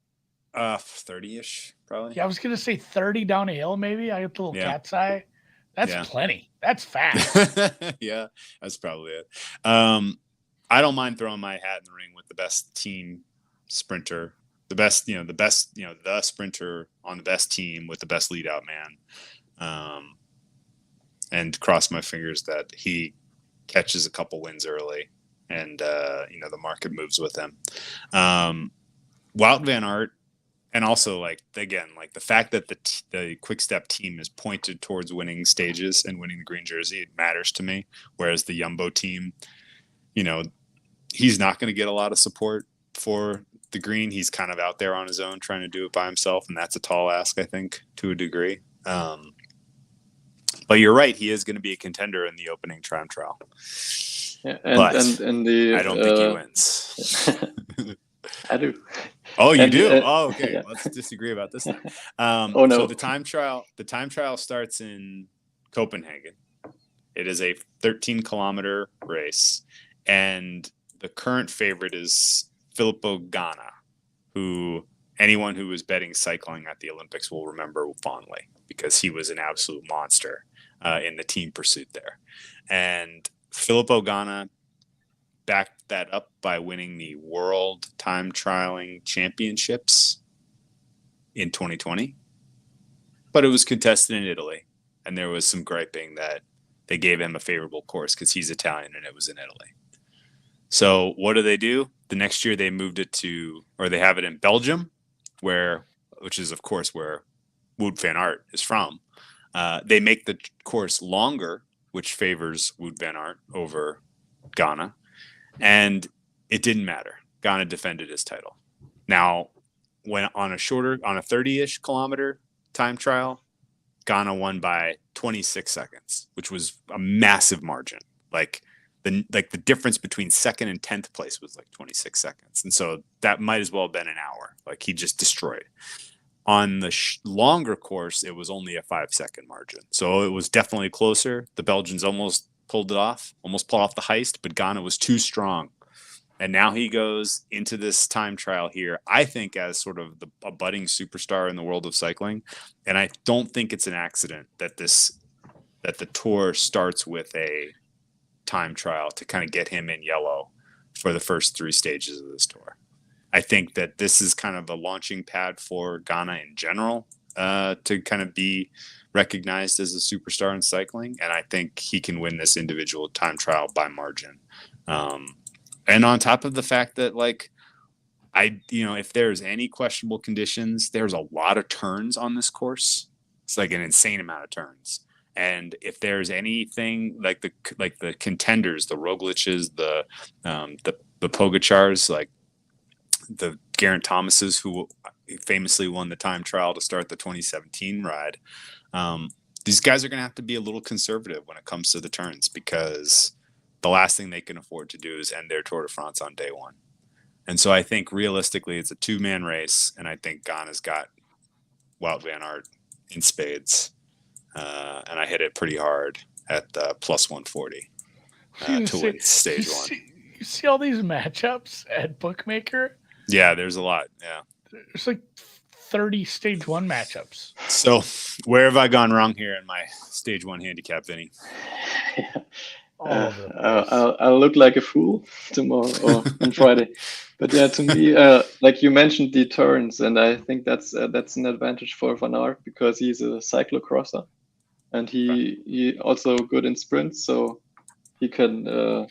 B: 30-ish probably.
C: Yeah, I was gonna say 30 down a hill, maybe. I get the little cat's eye. That's plenty. That's fast.
B: Yeah, that's probably it. I don't mind throwing my hat in the ring with the best team sprinter, the sprinter on the best team with the best lead out man. And cross my fingers that he catches a couple wins early and, the market moves with him. Wout van Aert, and also the fact that the Quick Step team is pointed towards winning stages and winning the green jersey, it matters to me. Whereas the Jumbo team, he's not going to get a lot of support for the green. He's kind of out there on his own trying to do it by himself, and that's a tall ask, I think, to a degree. But you're right; he is going to be a contender in the opening time trial.
D: Yeah,
B: and I don't think he wins.
D: I do.
B: Oh, you do? Okay. Yeah. Let's disagree about this.
D: No.
B: So the time trial starts in Copenhagen. It is a 13-kilometer race, and the current favorite is Filippo Ganna, who anyone who was betting cycling at the Olympics will remember fondly because he was an absolute monster in the team pursuit there. And Filippo Ganna backed that up by winning the World Time Trialing Championships in 2020. But it was contested in Italy, and there was some griping that they gave him a favorable course because he's Italian and it was in Italy. So what do? The next year they moved it they have it in Belgium, which is of course where Wout van Aert is from. They make the course longer, which favors Wout van Aert over Ganna. And it didn't matter. Ganna defended his title. Now, when on a 30-ish kilometer time trial, Ganna won by 26 seconds, which was a massive margin. The difference between second and 10th place was 26 seconds. And so that might as well have been an hour. He just destroyed. On the longer course, it was only a 5-second margin. So it was definitely closer. The Belgians almost pulled off the heist, but Ganna was too strong. And now he goes into this time trial here, I think, as sort of a budding superstar in the world of cycling. And I don't think it's an accident that the tour starts with a time trial to kind of get him in yellow for the first 3 stages of this tour. I think that this is kind of a launching pad for Ganna in general to kind of be recognized as a superstar in cycling. And I think he can win this individual time trial by margin. And on top of the fact that if there's any questionable conditions, there's a lot of turns on this course. It's an insane amount of turns. And if there's anything like the contenders, the Rogliches, the Pogacars, the Geraint Thomases, who famously won the time trial to start the 2017 ride, these guys are going to have to be a little conservative when it comes to the turns because the last thing they can afford to do is end their Tour de France on day one. And so I think realistically it's a 2-man race, and I think Ganna's got Wout van Aert in spades. And I hit it pretty hard at plus 140 to win stage one.
C: You see all these matchups at Bookmaker?
B: Yeah, there's a lot. Yeah.
C: There's 30 stage 1 matchups.
B: So where have I gone wrong here in my stage 1 handicap, Vinny?
D: I'll look like a fool tomorrow or on Friday. But yeah, to me, you mentioned the turns, and I think that's an advantage for Van Aert because he's a cyclocrosser, and he also good in sprints, so he can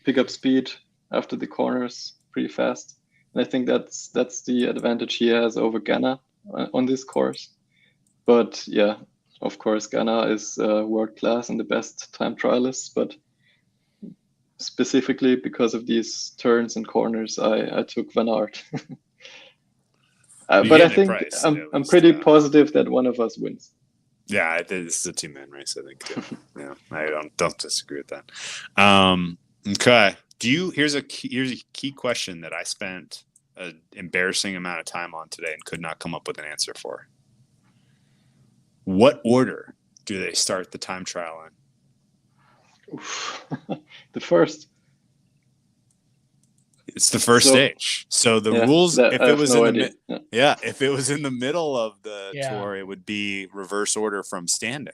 D: pick up speed after the corners pretty fast. And I think that's the advantage he has over Ganna on this course. But yeah, of course, Ganna is world class and the best time trialist, but specifically because of these turns and corners, I took Van Aert. But I think I'm pretty positive that one of us wins.
B: Yeah, this is a 2-man race, I think, too. Yeah, I don't disagree with that. Okay. Here's a key question that I spent an embarrassing amount of time on today and could not come up with an answer for. What order do they start the time trial in?
D: The first.
B: It's the first stage. So the rules, if it was if it was in the middle of the tour, it would be reverse order from standing.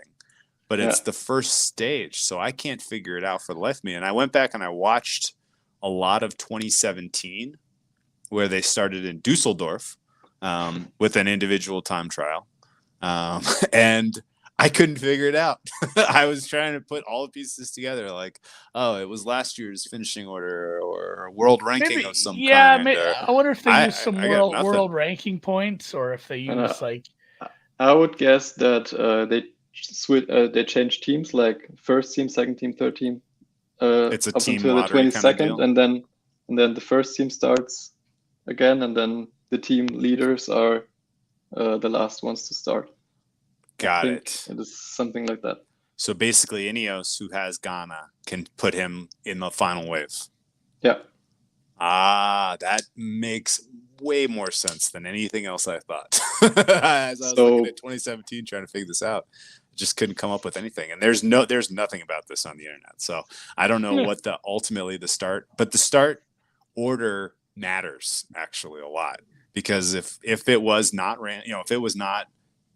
B: But it's the first stage, so I can't figure it out for the life of me. And I went back and I watched a lot of 2017, where they started in Dusseldorf with an individual time trial, and I couldn't figure it out. I was trying to put all the pieces together, like, oh, it was last year's finishing order or world ranking of some kind.
C: Maybe, I wonder if they use some world ranking points, or if they use
D: I would guess that they change teams, like first team, second team, third team.
B: It's a
D: up
B: team
D: until the
B: lottery
D: 22nd,
B: kind of
D: and then the first team starts again, and then the team leaders are the last ones to start.
B: Got it.
D: It is something like that.
B: So basically, Ineos, who has Ghana, can put him in the final wave.
D: Yeah.
B: That makes way more sense than anything else I thought. As I was looking at 2017 trying to figure this out, just couldn't come up with anything. And there's nothing about this on the internet. So I don't know what ultimately the start order matters actually a lot, because if it was not if it was not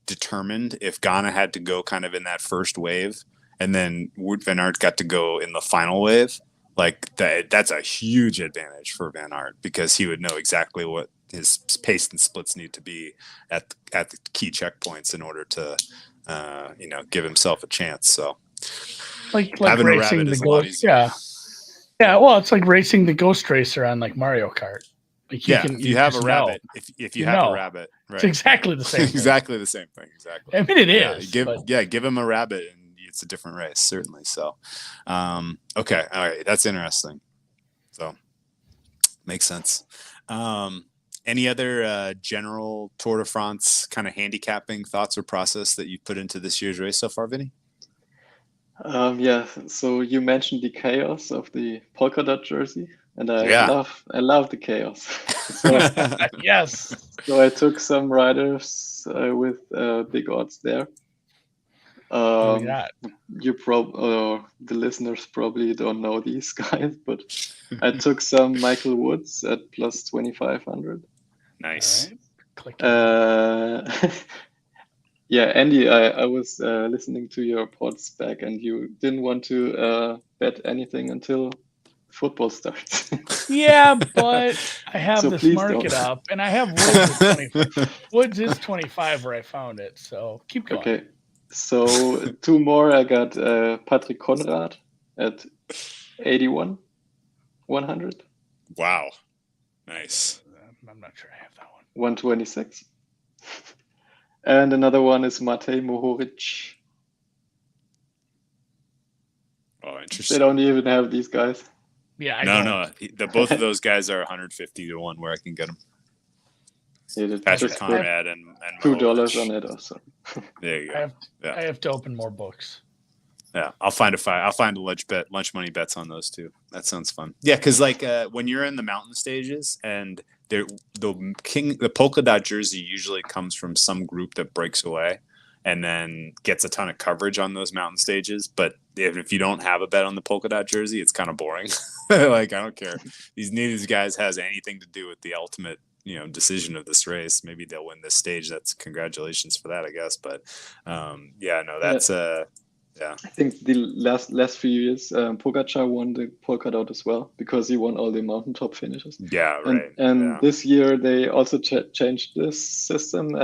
B: determined, if Ghana had to go kind of in that first wave and then Wout van Aert got to go in the final wave, like that's a huge advantage for Van Aert, because he would know exactly what his pace and splits need to be at the key checkpoints in order to give himself a chance. So
C: like
B: having
C: racing
B: a rabbit is a lot easier.
C: Well, it's like racing the Ghost Racer on like Mario Kart. Like
B: if you have a rabbit, if you have a rabbit, right?
C: It's exactly the same.
B: Exactly the same thing. Exactly.
C: I mean, it is.
B: Give him a rabbit, and it's a different race, certainly. So, okay, all right, that's interesting. So, makes sense. Any other general Tour de France kind of handicapping thoughts or process that you put into this year's race so far, Vinny?
D: So you mentioned the chaos of the polka dot jersey, and I love the chaos. So,
C: yes.
D: So I took some riders with big odds there. You the listeners probably don't know these guys, but I took some Michael Woods at plus 2,500.
B: Nice.
D: Andy, I was listening to your pods back, and you didn't want to bet anything until football starts.
C: Yeah, but I have this market up, and I have Woods at 25. Woods is 25 where I found it, so keep going.
D: Okay, so two more. I got Patrick Conrad at 81, 100.
B: Wow, nice.
C: I'm not sure I have that one.
D: 126. And another one is Matej Mohoric.
B: Oh, interesting.
D: They don't even have these guys.
C: Yeah,
B: No. Both of those guys are 150 to 1 where I can get them. Patrick Conrad and
D: $2 on it also.
B: There you go.
C: I have to open more books.
B: Yeah, I'll find a lunch money bets on those too. That sounds fun. Yeah, because like when you're in the mountain stages and the polka dot jersey usually comes from some group that breaks away and then gets a ton of coverage on those mountain stages. But if you don't have a bet on the polka dot jersey, it's kind of boring. Like, I don't care. Neither of these guys has anything to do with the ultimate, decision of this race. Maybe they'll win this stage. That's congratulations for that, I guess. But that's yeah.
D: I think the last few years, Pogacar won the polka dot as well because he won all the mountaintop finishes.
B: Yeah, right.
D: And this year they also changed this system.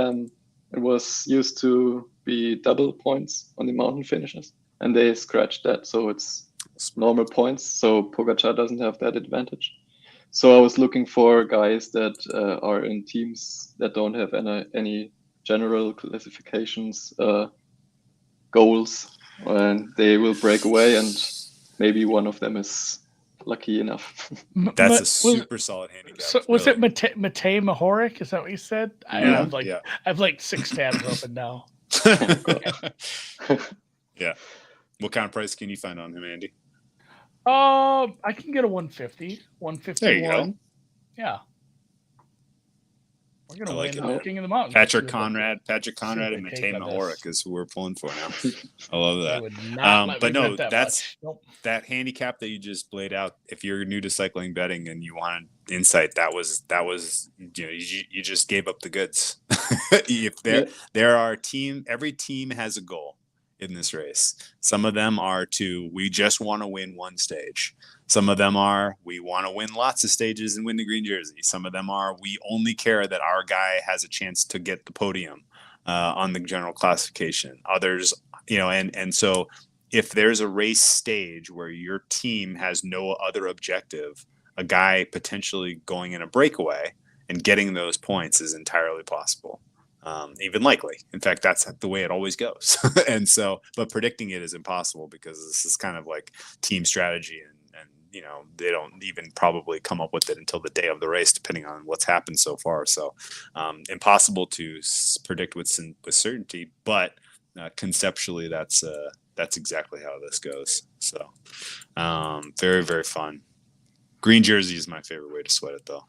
D: It was used to be double points on the mountain finishes, and they scratched that, so it's normal points. So Pogacar doesn't have that advantage. So I was looking for guys that are in teams that don't have any general classifications goals, and they will break away, and maybe one of them is lucky enough.
B: That's a super solid handicap.
C: So was it Matej Mohoric? Is that what you said? I have like 6 tabs open now.
B: Yeah. What kind of price can you find on him, Andy?
C: I can get a 150. 151.
B: There you go.
C: Yeah. We're gonna
B: I like
C: win
B: it, man.
C: King of the Mountain.
B: Patrick Conrad, and
C: they
B: Matej
C: take on
B: Mahorek is who we're pulling for now. I love
C: They
B: that.
C: would not let
B: But
C: me
B: no,
C: bet that
B: that's
C: much. Nope.
B: that handicap that you just laid out. If you're new to cycling betting and you wanted insight, that was you just gave up the goods. If there are every team has a goal in this race. Some of them are we just want to win one stage. Some of them are we want to win lots of stages and win the green jersey. Some of them are we only care that our guy has a chance to get the podium on the general classification. Others, and so if there's a race stage where your team has no other objective, a guy potentially going in a breakaway and getting those points is entirely possible. Even likely. In fact, that's the way it always goes. And so, but predicting it is impossible because this is kind of like team strategy and they don't even probably come up with it until the day of the race, depending on what's happened so far. So impossible to predict with certainty, but conceptually that's exactly how this goes. So very, very fun. Green jersey is my favorite way to sweat it though.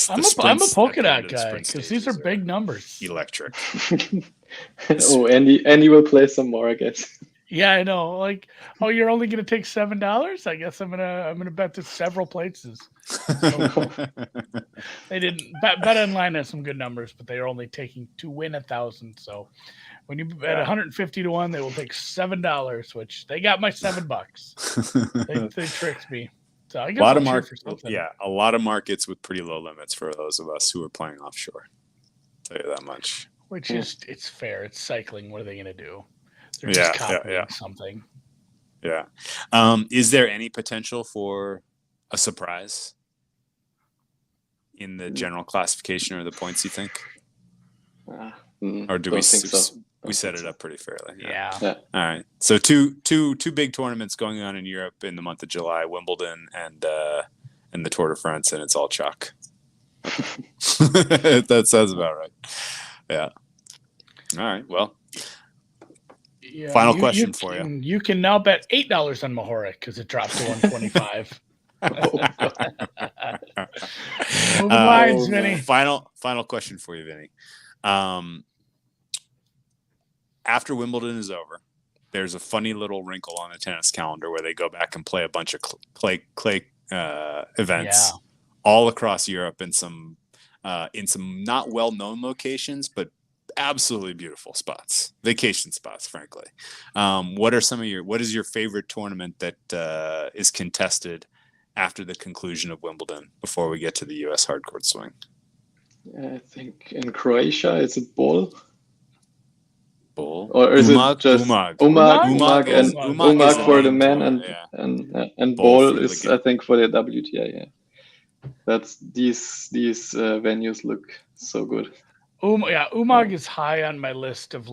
C: I'm a polka dot guy because these are big numbers.
B: Electric.
D: Andy will play some more, I guess.
C: Yeah, I know. Like, you're only gonna take $7? I guess I'm gonna bet this several places. So, they didn't bet online has some good numbers, but they are only taking to win 1,000. So when you bet 150 to 1, they will take $7, which they got my $7. They tricked me. So I guess
B: a lot of markets with pretty low limits for those of us who are playing offshore. I'll tell you that much.
C: Which is it's fair. It's cycling. What are they gonna do? They're just copying something.
B: Yeah. Is there any potential for a surprise in the general classification or the points, you think? Or do we set it up pretty fairly?
C: Yeah.
B: All right. So two big tournaments going on in Europe in the month of July, Wimbledon and the Tour de France, and it's all chalk. That sounds about right. Yeah. All right. Well, final question for you.
C: You can now bet $8 on Mahorek because it dropped to 125. Moving lines, Vinny.
B: Final question for you, Vinny. After Wimbledon is over, there's a funny little wrinkle on the tennis calendar where they go back and play a bunch of clay events all across Europe in some not well-known locations, but absolutely beautiful spots, vacation spots, frankly. What is your favorite tournament that is contested after the conclusion of Wimbledon before we get to the US hardcourt swing?
D: I think in Croatia, is it Bol?
B: Or
D: is
B: Umag?
D: it just
B: Umag
D: for the men and Bol is, I think, for the WTA. Yeah, that's these venues look so good.
C: Umag is high on my list of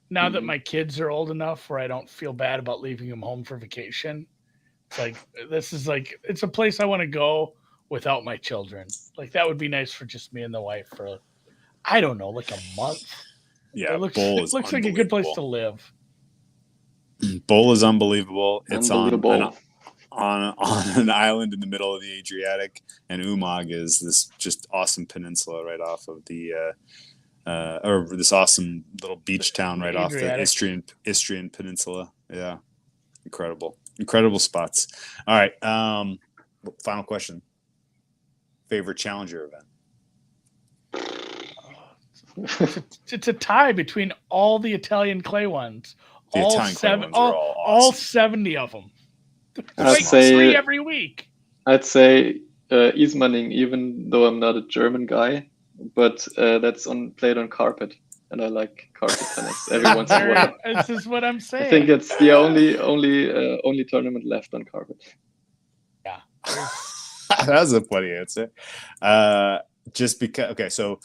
C: now that my kids are old enough where I don't feel bad about leaving them home for vacation. It's it's a place I want to go without my children. That would be nice for just me and the wife for I don't know, a month.
B: Yeah,
C: it looks like a good place to live.
B: Bol is unbelievable. It's on an island in the middle of the Adriatic, and Umag is this just awesome peninsula right off of the or this awesome little beach town right off the Istrian Peninsula. Yeah, incredible spots. All right, final question. Favorite challenger event?
C: It's a tie between all the Italian clay ones. All 70 of them.
D: I'd say
C: 3 every week.
D: I'd say Ismaning, even though I'm not a German guy, but that's played on carpet, and I like carpet tennis every once in a while.
C: This is what I'm saying.
D: I think it's the only tournament left on carpet.
C: Yeah,
B: that's a funny answer. Just because. Okay, so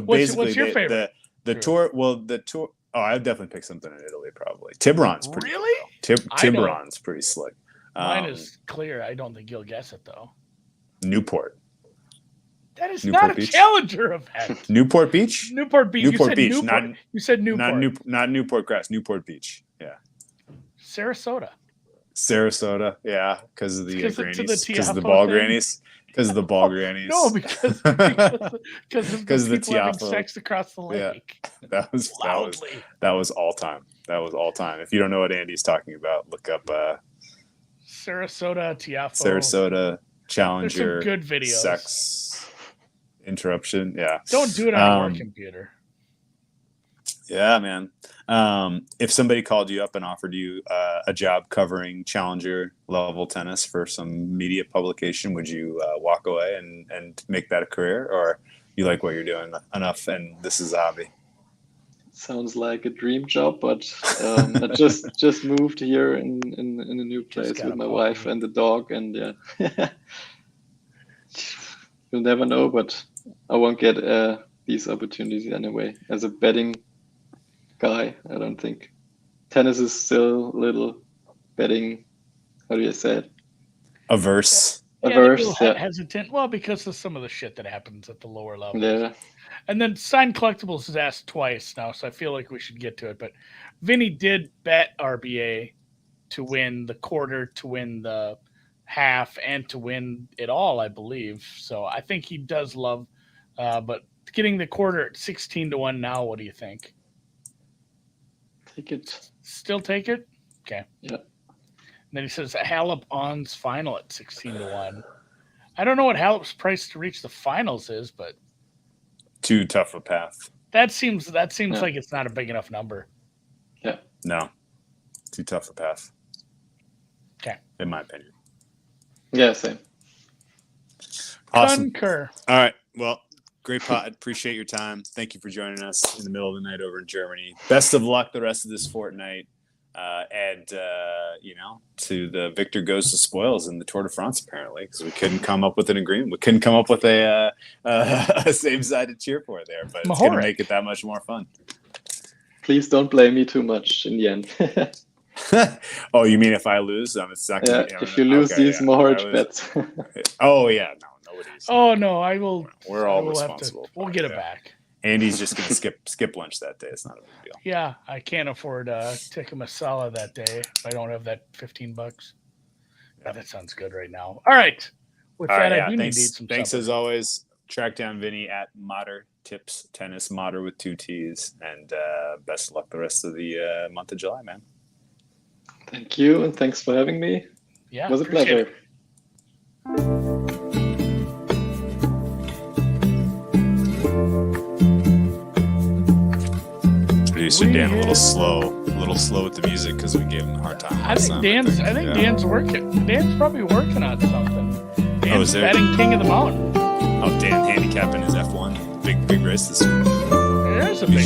B: basically,
C: what's your favorite?
B: The tour. Well, the tour. Oh, I'd definitely pick something in Italy, probably. Tiburon's pretty.
C: Really?
B: Tiburon's pretty slick.
C: Mine is clear. I don't think you'll guess it though.
B: Newport.
C: That is not a challenger event.
B: Newport Beach.
C: Newport Beach.
B: Newport Beach.
C: You said Newport.
B: Not Newport Grass. Newport Beach. Yeah.
C: Sarasota.
B: Sarasota, yeah, because of the
C: Because it's
B: grannies,
C: the
B: because of the
C: Tiafo
B: ball
C: thing?
B: grannies, because of the ball grannies.
C: No, because of the people having
B: Tiafo.
C: sex across the
B: Yeah.
C: lake.
B: That
C: Loudly.
B: was all time. That was all time. If you don't know what Andy's talking about, look up
C: Sarasota, Tiafo.
B: Sarasota Challenger.
C: There's some good videos.
B: Sex interruption. Yeah.
C: Don't do it on a work computer.
B: Yeah, man. If somebody called you up and offered you a job covering challenger level tennis for some media publication, would you walk away and make that a career, or you like what you're doing enough and this is a hobby?
D: Sounds like a dream job, but I just moved here in a new place with my wife and the dog, and yeah, you'll never know, but I won't get these opportunities anyway. As a betting guy, I don't think tennis is still a little betting. How do you say it?
B: Averse.
C: Hesitant. Well, because of some of the shit that happens at the lower levels.
D: Yeah.
C: And then Sign Collectibles has asked twice now, so I feel like we should get to it. But Vinny did bet RBA to win the quarter, to win the half, and to win it all, I believe. So I think he does love. But getting the quarter at 16-1 now, what do you think?
D: Take it.
C: Still take it? Okay.
D: Yeah.
C: And then he says Halep On's final at 16-1. I don't know what Halep's price to reach the finals is, but
B: too tough a path.
C: That seems like it's not a big enough number.
D: Yeah.
B: No. Too tough a path.
C: Okay.
B: In my opinion.
D: Yeah, same.
B: Awesome.
C: Concur.
B: All right. Well, great pod. Appreciate your time. Thank you for joining us in the middle of the night over in Germany. Best of luck the rest of this fortnight. To the victor goes to spoils in the Tour de France, apparently, because we couldn't come up with an agreement. We couldn't come up with a same side to cheer for there, but it's going to make it that much more fun.
D: Please don't blame me too much in the end.
B: Oh, you mean if I lose? It's not gonna,
D: if you lose these Mohoric bets.
B: Oh, yeah. No, nobody's.
C: Oh, no, I will.
B: We're all responsible.
C: We'll get it back.
B: Andy's just going to skip lunch that day. It's not a big deal.
C: Yeah, I can't afford tikka masala that day if I don't have that $15. Yeah, that sounds good right now. All right. With that, I do need some
B: thanks
C: supper.
B: as always. Track down Vinny at Moder Tips Tennis, Moder with 2 T's, and best of luck the rest of the month of July, man.
D: Thank you, and thanks for having me.
C: Yeah,
D: it was a pleasure.
B: Producer Dan a little slow with the music because we gave him a hard time.
C: I think Dan's working. Dan's probably working on something. Dan's betting king of the mountain.
B: Oh, Dan handicapping his F1 big race this year.
C: There's a big